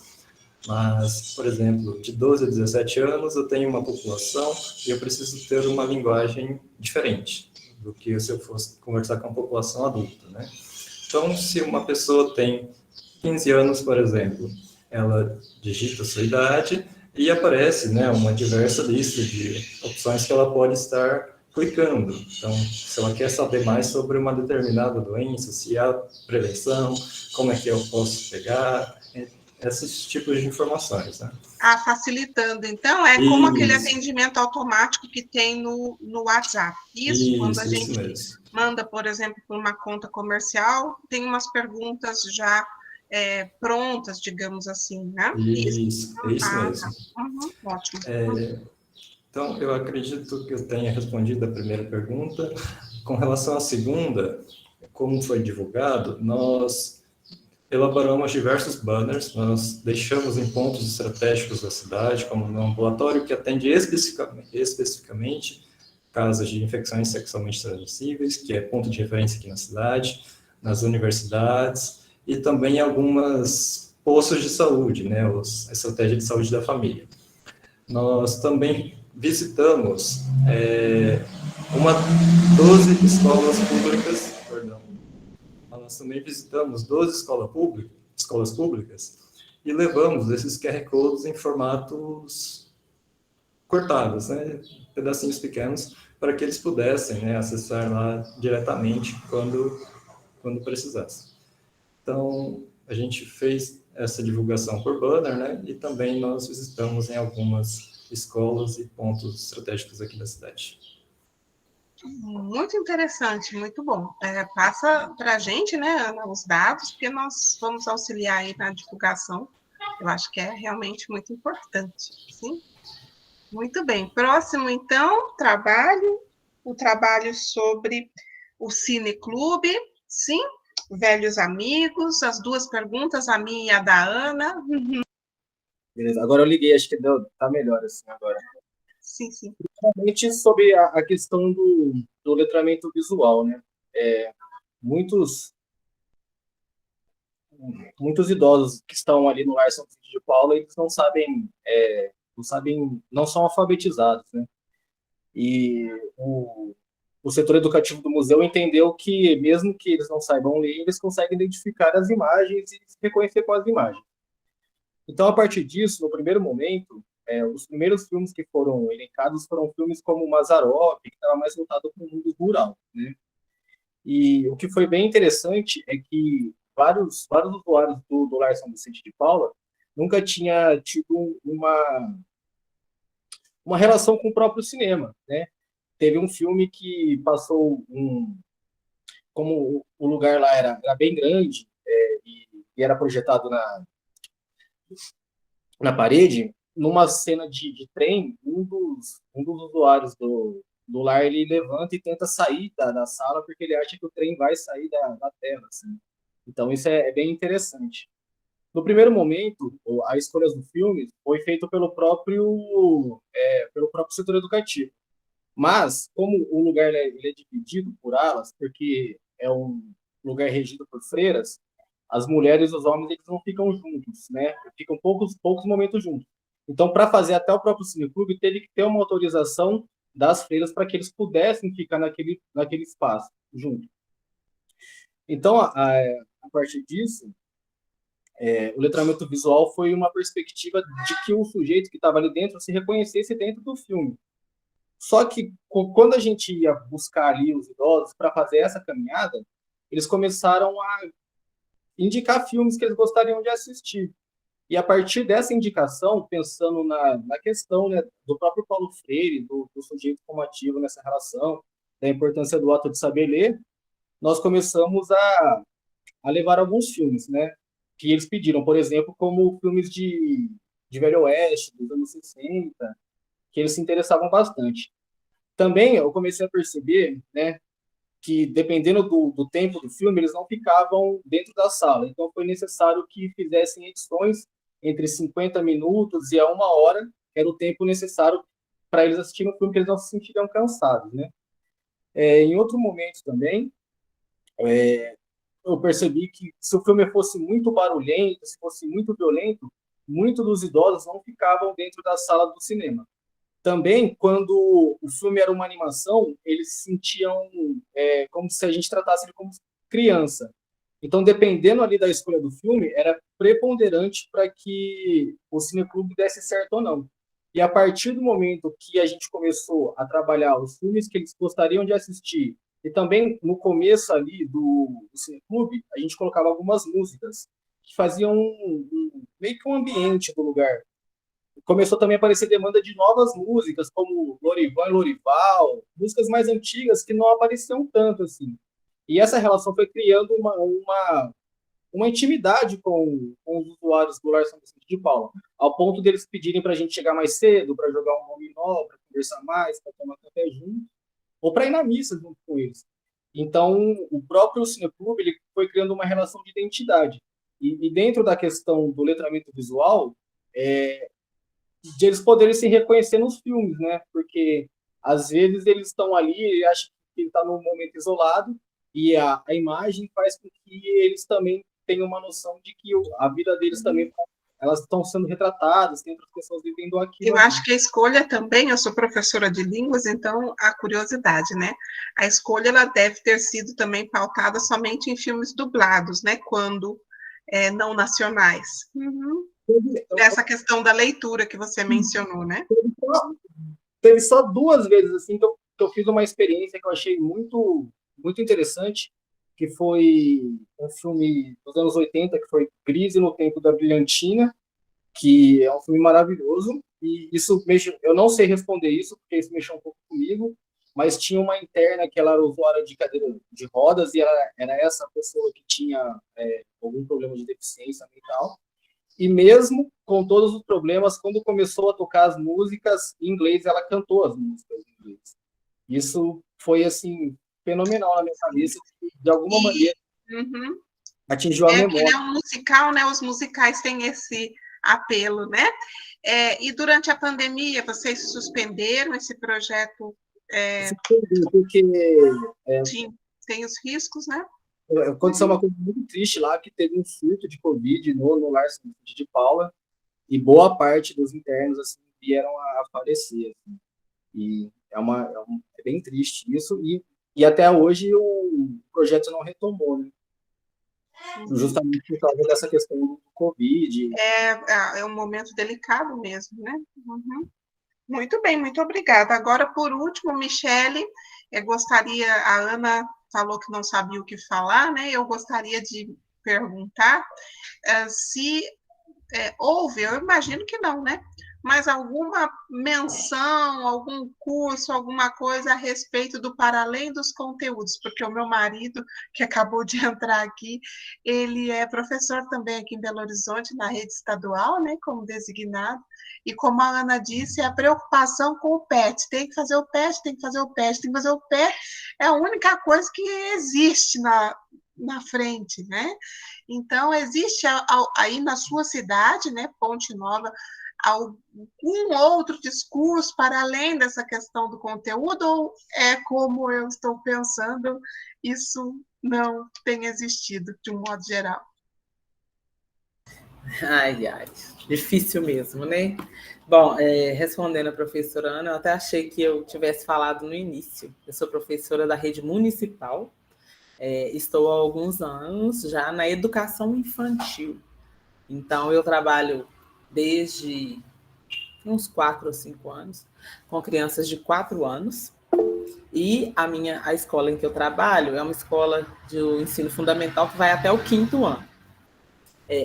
mas, por exemplo, de 12 a 17 anos, eu tenho uma população e eu preciso ter uma linguagem diferente do que se eu fosse conversar com a população adulta, né? Então, se uma pessoa tem 15 anos, por exemplo, ela digita a sua idade e aparece, né, uma diversa lista de opções que ela pode estar clicando. Então, se ela quer saber mais sobre uma determinada doença, se há prevenção, como é que eu posso pegar, esses tipos de informações, né?
Facilitando, então, é como aquele
Isso.
atendimento automático que tem no WhatsApp. Isso, quando a
Isso
gente
mesmo.
manda, por exemplo, por uma conta comercial, tem umas perguntas já prontas, digamos assim, né?
Isso, é isso
Tá.
mesmo.
Ótimo.
Então, eu acredito que eu tenha respondido a primeira pergunta. Com relação à segunda, como foi divulgado, nós elaboramos diversos banners, nós deixamos em pontos estratégicos da cidade, como no ambulatório que atende especificamente casos de infecções sexualmente transmissíveis, que é ponto de referência aqui na cidade, nas universidades, e também algumas postos de saúde, né, a estratégia de saúde da família. Nós também visitamos 12 escolas públicas, nós também visitamos 12 escolas públicas e levamos esses QR Codes em formatos cortados, né, pedacinhos pequenos, para que eles pudessem, né, acessar lá diretamente quando precisasse. Então, a gente fez essa divulgação por banner, né, e também nós visitamos em algumas escolas e pontos estratégicos aqui da cidade.
Muito interessante, muito bom. Passa para a gente, né, Ana, os dados, porque nós vamos auxiliar aí na divulgação. Eu acho que é realmente muito importante, sim? Muito bem. Próximo, então, o trabalho sobre o Cineclube, sim? Velhos amigos, as duas perguntas, a minha e a da Ana.
Beleza, agora eu liguei, acho que tá melhor assim agora.
Sim, sim.
Principalmente sobre a questão do letramento visual, né? Muitos idosos que estão ali no Lar São Vicente de Paula, eles não sabem, não são alfabetizados, né? E o setor educativo do museu entendeu que, mesmo que eles não saibam ler, eles conseguem identificar as imagens e se reconhecer com as imagens. Então, a partir disso, no primeiro momento, os primeiros filmes que foram elencados foram filmes como Mazzaropi, que estava mais voltado para o mundo rural, né? E o que foi bem interessante é que vários usuários do Lar São Vicente de Paula nunca tinha tido uma relação com o próprio cinema, né? Teve um filme que passou como o lugar lá era bem grande e era projetado na parede, numa cena de trem, um dos usuários do lar, ele levanta e tenta sair da sala porque ele acha que o trem vai sair da tela, assim. Então isso é bem interessante. No primeiro momento, a escolha do filme foi feita pelo próprio setor educativo. Mas, como o lugar ele é dividido por alas, porque é um lugar regido por freiras, as mulheres e os homens eles não ficam juntos, né? Ficam poucos momentos juntos. Então, para fazer até o próprio cineclube, teve que ter uma autorização das freiras para que eles pudessem ficar naquele espaço junto. Então, a partir disso, o letramento visual foi uma perspectiva de que o sujeito que estava ali dentro se reconhecesse dentro do filme. Só que quando a gente ia buscar ali os idosos para fazer essa caminhada, eles começaram a indicar filmes que eles gostariam de assistir. E a partir dessa indicação, pensando na questão, né, do próprio Paulo Freire, do sujeito como ativo nessa relação, da importância do ato de saber ler, nós começamos a levar alguns filmes, né, que eles pediram, por exemplo, como filmes de Velho Oeste, dos anos 60, que eles se interessavam bastante. Também eu comecei a perceber, né, que dependendo do tempo do filme, eles não ficavam dentro da sala. Então foi necessário que fizessem edições entre 50 minutos e a 1 hora, que era o tempo necessário para eles assistirem o filme, que eles não se sentiriam cansados, né? Em outro momento também, eu percebi que se o filme fosse muito barulhento, se fosse muito violento, muitos dos idosos não ficavam dentro da sala do cinema. Também, quando o filme era uma animação, eles se sentiam como se a gente tratasse ele como criança. Então, dependendo ali da escolha do filme, era preponderante para que o cineclube desse certo ou não. E a partir do momento que a gente começou a trabalhar os filmes que eles gostariam de assistir, e também no começo ali do cineclube, a gente colocava algumas músicas que faziam meio que um ambiente do lugar. Começou também a aparecer demanda de novas músicas, como Lorival e Lorival, músicas mais antigas que não apareciam tanto assim. E essa relação foi criando uma intimidade com os usuários do Lar São Vicente de Paula, ao ponto deles pedirem para a gente chegar mais cedo, para jogar um dominó, para conversar mais, para tomar café junto, ou para ir na missa junto com eles. Então, o próprio Cineclube ele foi criando uma relação de identidade. E dentro da questão do letramento visual, de eles poderem se reconhecer nos filmes, né? Porque às vezes eles estão ali e acham que ele está num momento isolado e a imagem faz com que eles também tenham uma noção de que a vida deles também elas estão sendo retratadas, tem outras pessoas vivendo aqui.
Eu acho que a escolha também, eu sou professora de línguas, então a curiosidade, né? A escolha ela deve ter sido também pautada somente em filmes dublados, né? Quando não nacionais. Uhum. Essa questão da leitura que você mencionou, né?
Teve só 2 vezes assim que eu fiz uma experiência que eu achei muito, muito interessante, que foi um filme dos anos 80, que foi Crise no Tempo da Brilhantina, que é um filme maravilhoso, e isso eu não sei responder isso, porque isso mexeu um pouco comigo, mas tinha uma interna que ela era usuária de cadeira de rodas, e ela era essa pessoa que tinha algum problema de deficiência mental, e mesmo com todos os problemas, quando começou a tocar as músicas em inglês, ela cantou as músicas em inglês. Isso foi, assim, fenomenal na minha cabeça, de alguma maneira atingiu a memória.
Ele é um musical, né? Os musicais têm esse apelo, né? E durante a pandemia, vocês suspenderam esse projeto?
Porque
tem os riscos, né?
Aconteceu uma coisa muito triste lá, que teve um surto de Covid no Lar São Vicente de Paula, e boa parte dos internos assim, vieram a falecer. Assim. E é bem triste isso, e até hoje o projeto não retomou, né? Justamente por causa dessa questão do Covid.
É um momento delicado mesmo, né? Uhum. Muito bem, muito obrigada. Agora, por último, Michele, a Ana falou que não sabia o que falar, né? Eu gostaria de perguntar se houve, eu imagino que não, né? Mas alguma menção, algum curso, alguma coisa a respeito do para além dos conteúdos, porque o meu marido, que acabou de entrar aqui, ele é professor também aqui em Belo Horizonte, na rede estadual, né, como designado, e como a Ana disse, a preocupação com o PET, tem que fazer o PET, tem que fazer o PET, tem que fazer o PET, é a única coisa que existe na frente, né? Então, existe aí na sua cidade, né, Ponte Nova, algum outro discurso para além dessa questão do conteúdo, ou como eu estou pensando, isso não tem existido de um modo geral?
Ai, difícil mesmo, né? Bom, respondendo a professora Ana, eu até achei que eu tivesse falado no início. Eu sou professora da rede municipal, estou há alguns anos já na educação infantil. Então, eu trabalho desde uns 4 ou 5 anos com crianças de 4 anos. E a escola em que eu trabalho é uma escola de ensino fundamental que vai até o 5º ano.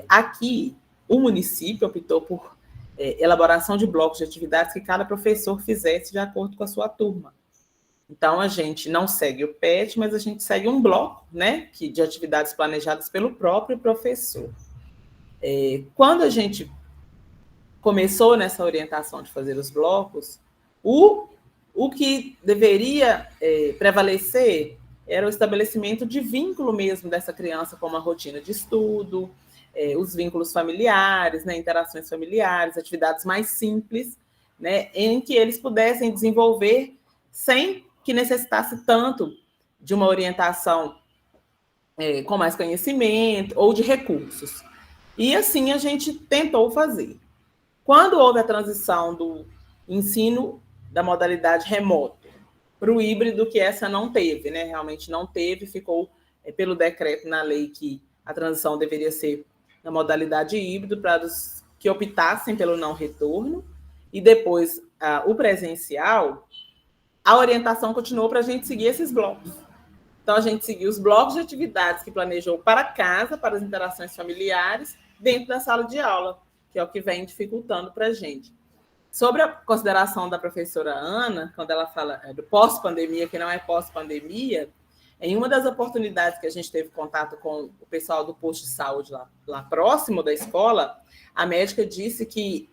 Aqui, o município optou por elaboração de blocos de atividades que cada professor fizesse de acordo com a sua turma. Então, a gente não segue o PET, mas a gente segue um bloco, né, de atividades planejadas pelo próprio professor. Quando a gente começou nessa orientação de fazer os blocos, o que deveria prevalecer era o estabelecimento de vínculo mesmo dessa criança com uma rotina de estudo, os vínculos familiares, né, interações familiares, atividades mais simples, né, em que eles pudessem desenvolver sem que necessitasse tanto de uma orientação com mais conhecimento ou de recursos. E assim a gente tentou fazer. Quando houve a transição do ensino da modalidade remoto para o híbrido, que essa não teve, né? Realmente não teve, ficou pelo decreto na lei que a transição deveria ser na modalidade híbrido para os que optassem pelo não retorno, e depois o presencial, a orientação continuou para a gente seguir esses blocos. Então, a gente seguiu os blocos de atividades que planejou para casa, para as interações familiares, dentro da sala de aula, que é o que vem dificultando para a gente. Sobre a consideração da professora Ana, quando ela fala do pós-pandemia, que não é pós-pandemia, em uma das oportunidades que a gente teve contato com o pessoal do posto de saúde lá próximo da escola, a médica disse que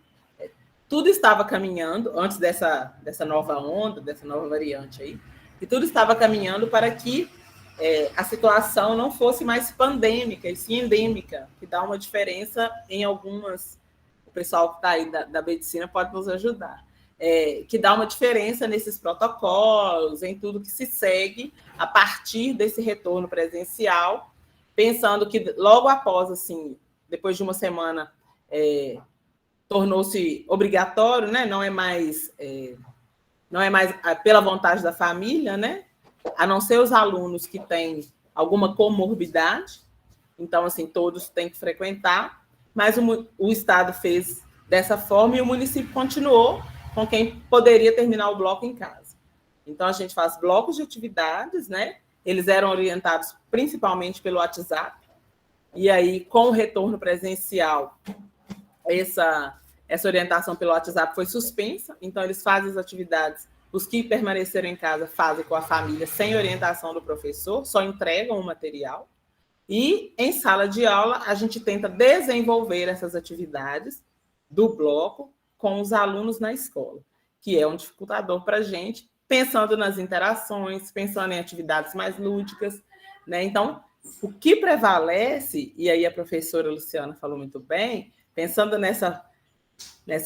tudo estava caminhando, antes dessa nova onda, dessa nova variante aí, que tudo estava caminhando para que a situação não fosse mais pandêmica, e sim endêmica, que dá uma diferença em algumas... O pessoal que está aí da medicina pode nos ajudar. Que dá uma diferença nesses protocolos, em tudo que se segue a partir desse retorno presencial, pensando que logo após, assim, depois de uma semana, tornou-se obrigatório, né? Não é mais pela vontade da família, né? A não ser os alunos que têm alguma comorbidade, então, assim, todos têm que frequentar, mas o Estado fez dessa forma e o município continuou com quem poderia terminar o bloco em casa. Então, a gente faz blocos de atividades, né? Eles eram orientados principalmente pelo WhatsApp, e aí, com o retorno presencial, essa orientação pelo WhatsApp foi suspensa, então eles fazem as atividades, os que permaneceram em casa fazem com a família, sem orientação do professor, só entregam o material, e em sala de aula a gente tenta desenvolver essas atividades do bloco com os alunos na escola, que é um dificultador para a gente, pensando nas interações, pensando em atividades mais lúdicas, né? Então, o que prevalece, e aí a professora Luciana falou muito bem, pensando nessa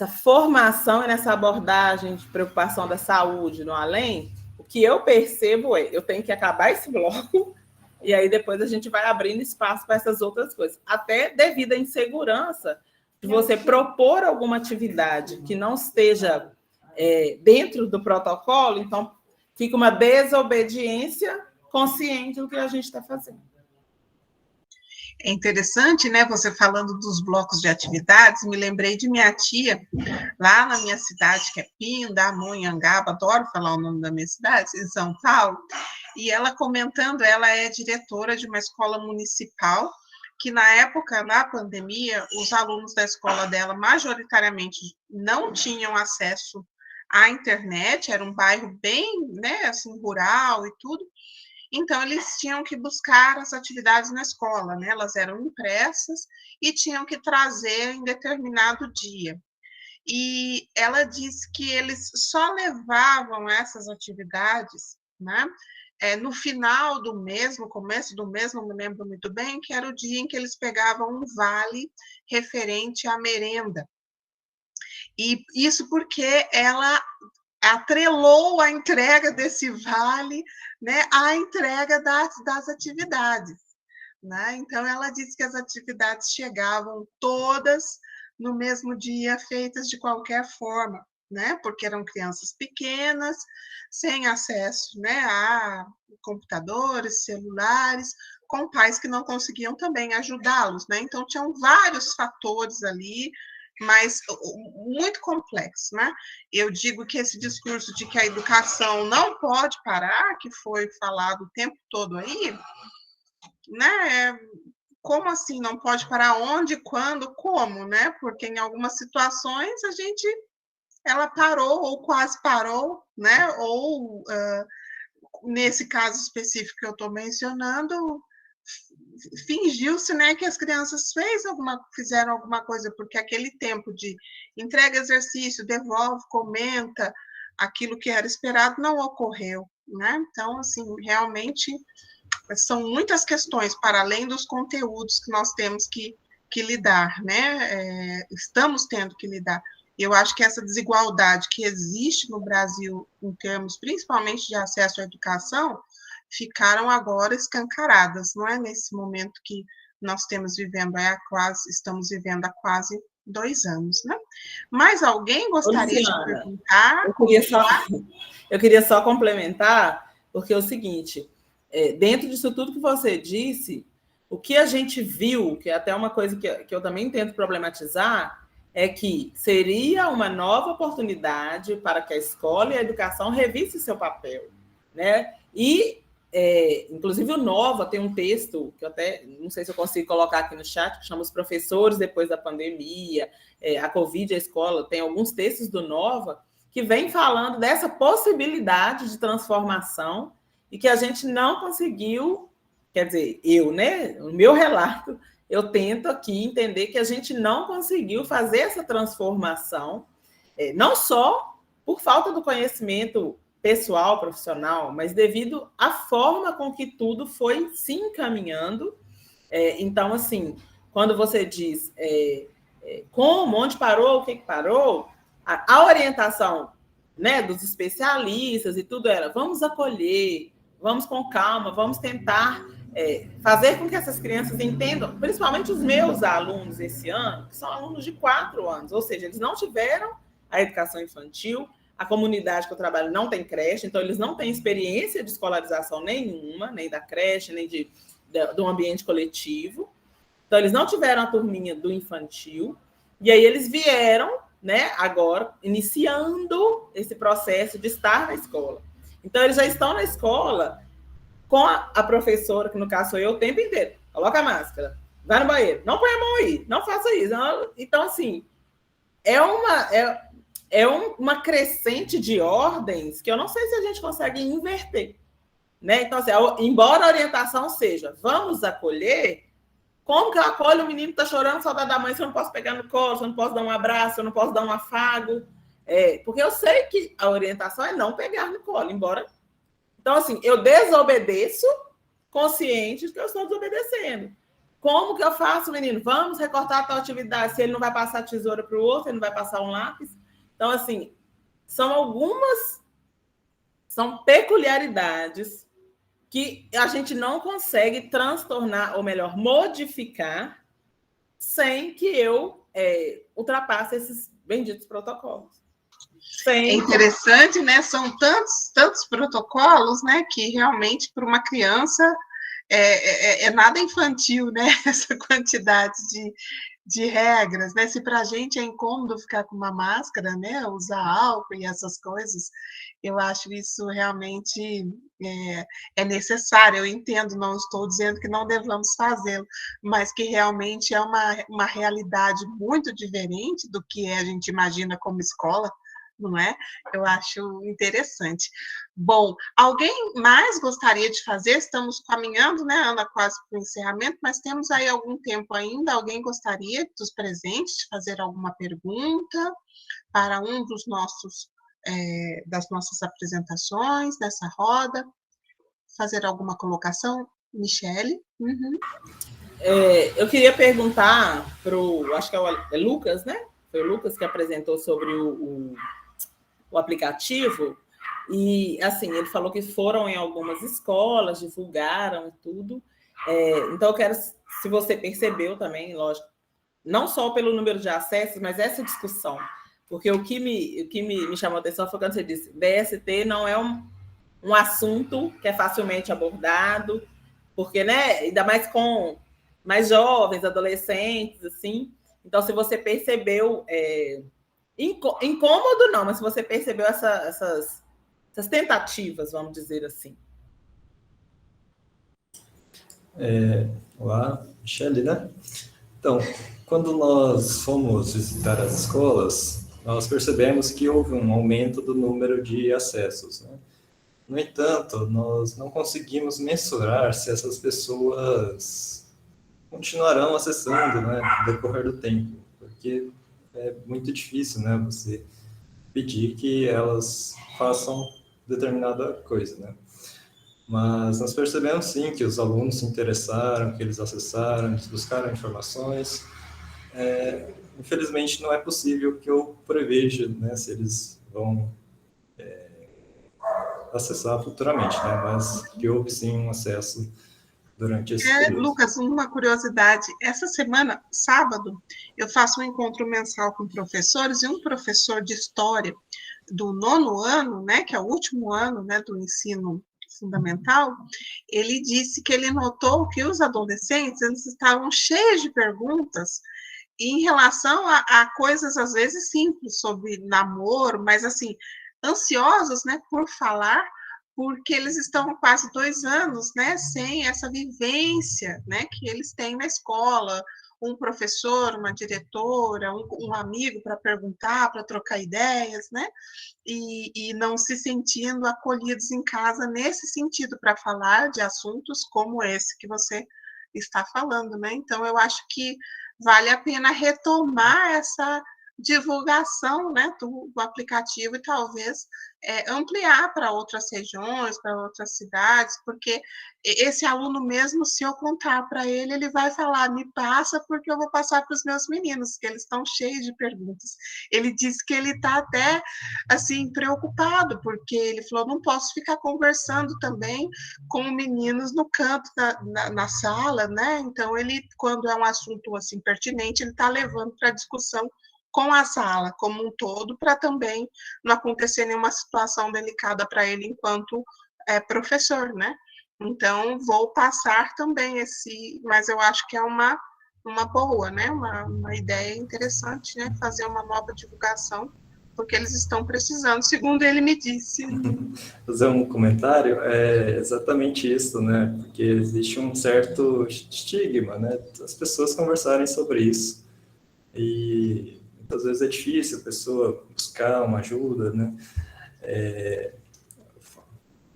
formação e nessa abordagem de preocupação da saúde no além, o que eu percebo eu tenho que acabar esse bloco e aí depois a gente vai abrindo espaço para essas outras coisas. Até devido à insegurança de você propor alguma atividade que não esteja dentro do protocolo, então fica uma desobediência consciente do que a gente está fazendo.
É interessante, né, você falando dos blocos de atividades, me lembrei de minha tia, lá na minha cidade, que é Pindamonhangaba, adoro falar o nome da minha cidade, em São Paulo, e ela comentando, ela é diretora de uma escola municipal, que na época, na pandemia, os alunos da escola dela, majoritariamente, não tinham acesso à internet, era um bairro bem, né, assim, rural e tudo, então, eles tinham que buscar as atividades na escola, né? Elas eram impressas e tinham que trazer em determinado dia. E ela disse que eles só levavam essas atividades, né? No final do mês, no começo do mês, não me lembro muito bem, que era o dia em que eles pegavam um vale referente à merenda. E isso porque ela atrelou a entrega desse vale, né, à entrega das atividades, né? Então, ela disse que as atividades chegavam todas no mesmo dia, feitas de qualquer forma, né? Porque eram crianças pequenas, sem acesso, né, a computadores, celulares, com pais que não conseguiam também ajudá-los, né? Então, tinham vários fatores ali, mas muito complexo, né? Eu digo que esse discurso de que a educação não pode parar, que foi falado o tempo todo aí, né? Como assim não pode parar? Onde, quando, como, né? Porque em algumas situações ela parou ou quase parou, né? Ou nesse caso específico que eu estou mencionando, fingiu-se, né, que as crianças fizeram alguma coisa, porque aquele tempo de entrega exercício, devolve, comenta, aquilo que era esperado não ocorreu, né? Então, assim, realmente são muitas questões para além dos conteúdos que nós temos que lidar, né? Estamos tendo que lidar. Eu acho que essa desigualdade que existe no Brasil em termos, principalmente de acesso à educação, ficaram agora escancaradas, não é? Nesse momento que nós estamos vivendo há quase 2 anos, né? Mas alguém gostaria de perguntar?
Eu queria só complementar, porque é o seguinte, dentro disso tudo que você disse, o que a gente viu, que é até uma coisa que eu também tento problematizar, é que seria uma nova oportunidade para que a escola e a educação revissem seu papel, né? E inclusive o Nova tem um texto, que eu até não sei se eu consigo colocar aqui no chat, que chama Os Professores Depois da Pandemia, a Covid, a escola, tem alguns textos do Nova que vem falando dessa possibilidade de transformação e que a gente não conseguiu, quer dizer, no meu relato, eu tento aqui entender que a gente não conseguiu fazer essa transformação, não só por falta do conhecimento pessoal, profissional, mas devido à forma com que tudo foi se encaminhando. Então, assim, quando você diz como, onde parou, o que parou, a orientação, né, dos especialistas e tudo era: vamos acolher, vamos com calma, vamos tentar fazer com que essas crianças entendam, principalmente os meus alunos esse ano, que são alunos de 4 anos, ou seja, eles não tiveram a educação infantil, a comunidade que eu trabalho não tem creche, então eles não têm experiência de escolarização nenhuma, nem da creche, nem de um ambiente coletivo. Então, eles não tiveram a turminha do infantil, e aí eles vieram, né, agora, iniciando esse processo de estar na escola. Então, eles já estão na escola com a professora, que no caso sou eu, o tempo inteiro. Coloca a máscara, vai no banheiro, não põe a mão aí, não faça isso. Então, assim, é uma crescente de ordens que eu não sei se a gente consegue inverter, né? Então, assim, embora a orientação seja vamos acolher, como que eu acolho o menino que está chorando, saudade da mãe, se eu não posso pegar no colo, se eu não posso dar um abraço, se eu não posso dar um afago? Porque eu sei que a orientação é não pegar no colo, embora... Então, assim, eu desobedeço consciente de que eu estou desobedecendo. Como que eu faço, menino? Vamos recortar a tal atividade, se ele não vai passar a tesoura para o outro, ele não vai passar um lápis. Então, assim, são peculiaridades que a gente não consegue transtornar, ou melhor, modificar, sem que eu ultrapasse esses benditos protocolos.
É interessante, né? São tantos protocolos, né? Que realmente, para uma criança, é nada infantil, né? Essa quantidade de regras, né? Se para a gente é incômodo ficar com uma máscara, né? Usar álcool e essas coisas, eu acho isso realmente é necessário. Eu entendo, não estou dizendo que não devamos fazê-lo, mas que realmente é uma realidade muito diferente do que a gente imagina como escola, não é? Eu acho interessante. Bom, alguém mais gostaria de fazer? Estamos caminhando, né, Ana, quase para o encerramento, mas temos aí algum tempo ainda. Alguém gostaria dos presentes de fazer alguma pergunta para um dos das nossas apresentações nessa roda? Fazer alguma colocação? Michele? Uhum.
Eu queria perguntar acho que é Lucas, né? Foi o Lucas que apresentou sobre o aplicativo, e assim, ele falou que foram em algumas escolas, divulgaram e tudo. Então, eu quero, se você percebeu também, lógico, não só pelo número de acessos, mas essa discussão, porque o que me chamou a atenção foi quando você disse: DST não é um assunto que é facilmente abordado, porque, né, ainda mais com mais jovens, adolescentes, assim. Então, se você percebeu, incômodo não, mas se você percebeu essas tentativas, vamos dizer assim.
Olá, Michele, né? Então, quando nós fomos visitar as escolas, nós percebemos que houve um aumento do número de acessos, né? No entanto, nós não conseguimos mensurar se essas pessoas continuarão acessando, né, no decorrer do tempo, porque é muito difícil, né, você pedir que elas façam determinada coisa, né? Mas nós percebemos, sim, que os alunos se interessaram, que eles acessaram, eles buscaram informações. Infelizmente, não é possível que eu preveja, né, se eles vão acessar futuramente, né? Mas que houve, sim, um acesso durante esse período.
Lucas, uma curiosidade. Essa semana, sábado, eu faço um encontro mensal com professores, e um professor de História do 9º ano, né, que é o último ano, né, do ensino fundamental, ele disse que ele notou que os adolescentes, eles estavam cheios de perguntas em relação a coisas, às vezes, simples, sobre namoro, mas, assim, ansiosos, né, por falar, porque eles estão há quase 2 anos, né, sem essa vivência, né, que eles têm na escola, um professor, uma diretora, um amigo para perguntar, para trocar ideias, né, e não se sentindo acolhidos em casa nesse sentido, para falar de assuntos como esse que você está falando, né. Então eu acho que vale a pena retomar essa divulgação, né, do aplicativo e talvez ampliar para outras regiões, para outras cidades, porque esse aluno mesmo, se eu contar para ele, ele vai falar, me passa porque eu vou passar para os meus meninos, que eles estão cheios de perguntas. Ele disse que ele está até, assim, preocupado, porque ele falou, não posso ficar conversando também com meninos no canto na sala, né? Então, ele, quando é um assunto, assim, pertinente, ele está levando para discussão com a sala como um todo, para também não acontecer nenhuma situação delicada para ele enquanto professor, né? Então, vou passar também mas eu acho que é uma boa, né? Uma ideia interessante, né? Fazer uma nova divulgação, porque eles estão precisando, segundo ele me disse.
Fazer um comentário, é exatamente isso, né? Porque existe um certo estigma, né? As pessoas conversarem sobre isso. E muitas vezes é difícil a pessoa buscar uma ajuda, né?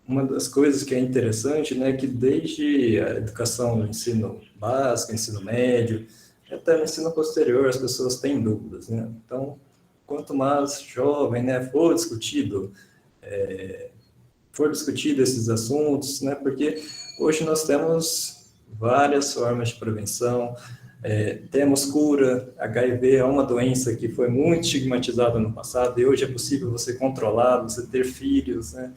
Uma das coisas que é interessante, né, que desde a educação no ensino básico, ensino médio, até no ensino posterior, as pessoas têm dúvidas, né? Então, quanto mais jovem, né, for discutido esses assuntos, né, porque hoje nós temos várias formas de prevenção, temos cura. HIV é uma doença que foi muito estigmatizada no passado e hoje é possível você controlar, você ter filhos, né?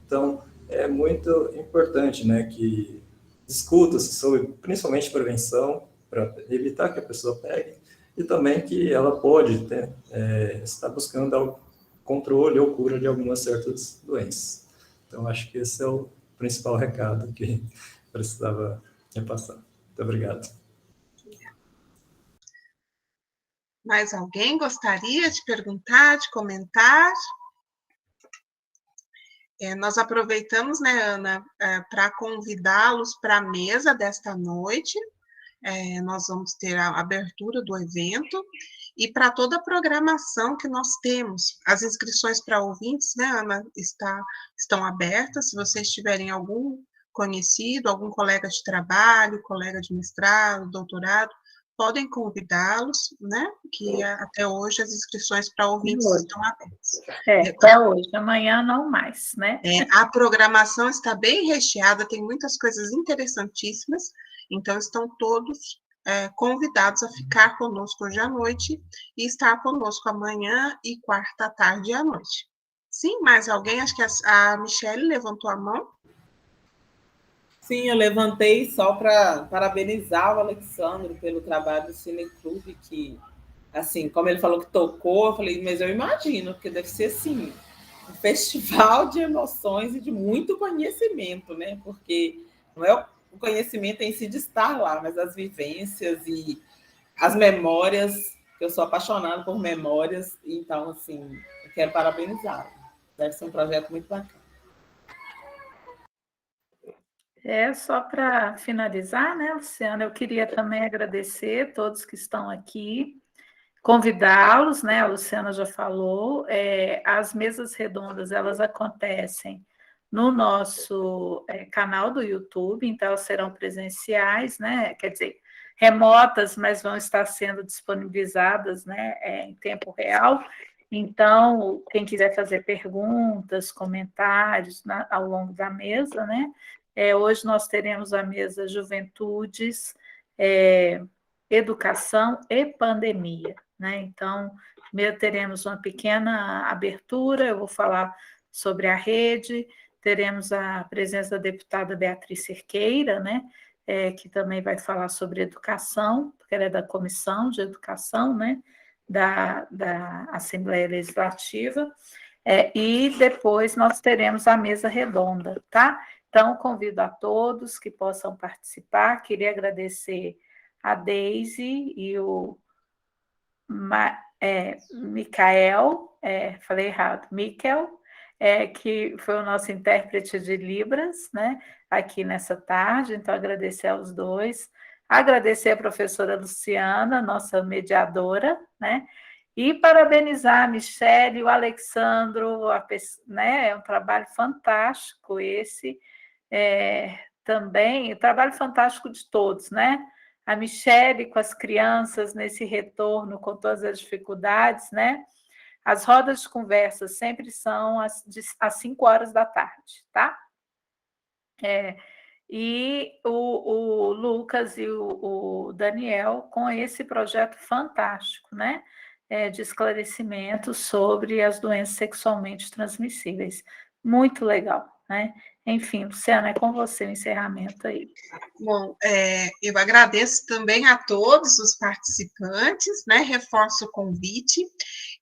Então, é muito importante, né, que discuta-se sobre, principalmente, prevenção, para evitar que a pessoa pegue, e também que ela pode estar buscando o controle ou cura de algumas certas doenças. Então, acho que esse é o principal recado que precisava repassar. Muito obrigado.
Mais alguém gostaria de perguntar, de comentar? Nós aproveitamos, né, Ana, para convidá-los para a mesa desta noite. Nós vamos ter a abertura do evento e para toda a programação que nós temos. As inscrições para ouvintes, né, Ana, estão abertas. Se vocês tiverem algum conhecido, algum colega de trabalho, colega de mestrado, doutorado, podem convidá-los, né, que até hoje as inscrições para ouvintes estão abertas.
Até hoje, amanhã não mais, né?
A programação está bem recheada, tem muitas coisas interessantíssimas, então estão todos convidados a ficar conosco hoje à noite e estar conosco amanhã e quarta à tarde e à noite. Sim, mais alguém? Acho que a Michele levantou a mão.
Sim, eu levantei só para parabenizar o Alexandre pelo trabalho do Cineclube, que, assim, como ele falou que tocou, eu falei, mas eu imagino, porque deve ser, assim, um festival de emoções e de muito conhecimento, né? Porque não é o conhecimento em si de estar lá, mas as vivências e as memórias, que eu sou apaixonada por memórias, então, assim, eu quero parabenizar. Deve ser um projeto muito bacana.
Só para finalizar, né, Luciana, eu queria também agradecer a todos que estão aqui, convidá-los, né, a Luciana já falou, as mesas redondas, elas acontecem no nosso canal do YouTube, então elas serão presenciais, né, quer dizer, remotas, mas vão estar sendo disponibilizadas, né, em tempo real. Então, quem quiser fazer perguntas, comentários ao longo da mesa, né, hoje nós teremos a mesa Juventudes, Educação e Pandemia, né? Então, primeiro teremos uma pequena abertura, eu vou falar sobre a rede, teremos a presença da deputada Beatriz Cerqueira, né? Que também vai falar sobre educação, porque ela é da Comissão de Educação, né? Da Assembleia Legislativa, e depois nós teremos a mesa redonda, tá? Então, convido a todos que possam participar. Queria agradecer a Deise e o Micael, falei errado, Miquel, que foi o nosso intérprete de Libras, né, aqui nessa tarde, então agradecer aos dois, agradecer a professora Luciana, nossa mediadora, né, e parabenizar a Michele, o Alexandro, né, é um trabalho fantástico esse, também, trabalho fantástico de todos, né, a Michele com as crianças nesse retorno com todas as dificuldades, né, as rodas de conversa sempre são às 5 horas da tarde, tá? E o Lucas e o Daniel com esse projeto fantástico, né? De esclarecimento sobre as doenças sexualmente transmissíveis. Muito legal, né? Enfim, Luciana, é com você o encerramento aí.
Bom, eu agradeço também a todos os participantes, né? Reforço o convite.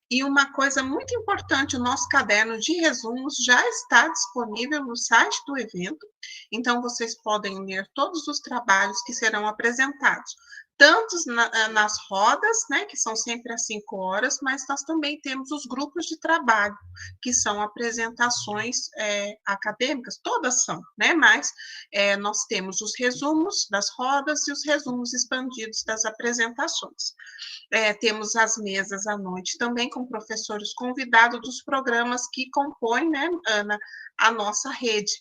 E uma coisa muito importante, o nosso caderno de resumos já está disponível no site do evento, então vocês podem ler todos os trabalhos que serão apresentados, tanto nas rodas, né, que são sempre às 5 horas, mas nós também temos os grupos de trabalho, que são apresentações acadêmicas, todas são, né, mas nós temos os resumos das rodas e os resumos expandidos das apresentações. Temos as mesas à noite também com professores convidados dos programas que compõem, né, Ana, a nossa rede.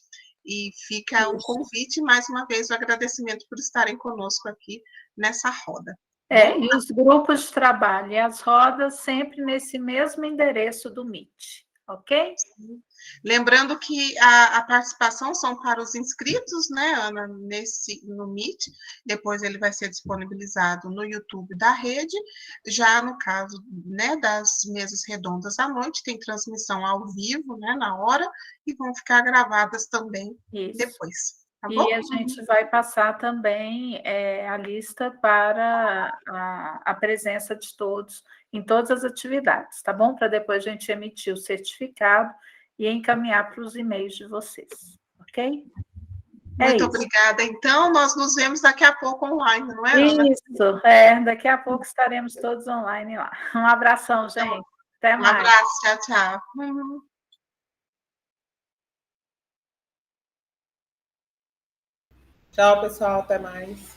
E fica o convite, mais uma vez, o agradecimento por estarem conosco aqui nessa roda.
E os grupos de trabalho e as rodas sempre nesse mesmo endereço do Meet, ok?
Sim. Lembrando que a participação são para os inscritos, né, Ana, no Meet, depois ele vai ser disponibilizado no YouTube da rede, já no caso, né, das mesas redondas à noite, tem transmissão ao vivo, né, na hora, e vão ficar gravadas também depois. Tá bom?
E a gente vai passar também a lista para a presença de todos em todas as atividades, tá bom? Para depois a gente emitir o certificado e encaminhar para os e-mails de vocês, ok?
Muito obrigada. Então, nós nos vemos daqui a pouco online, não é, Ana?
Isso, daqui a pouco estaremos todos online lá. Um abração, gente. Até mais.
Um abraço, tchau, tchau.
Tchau, pessoal, até mais.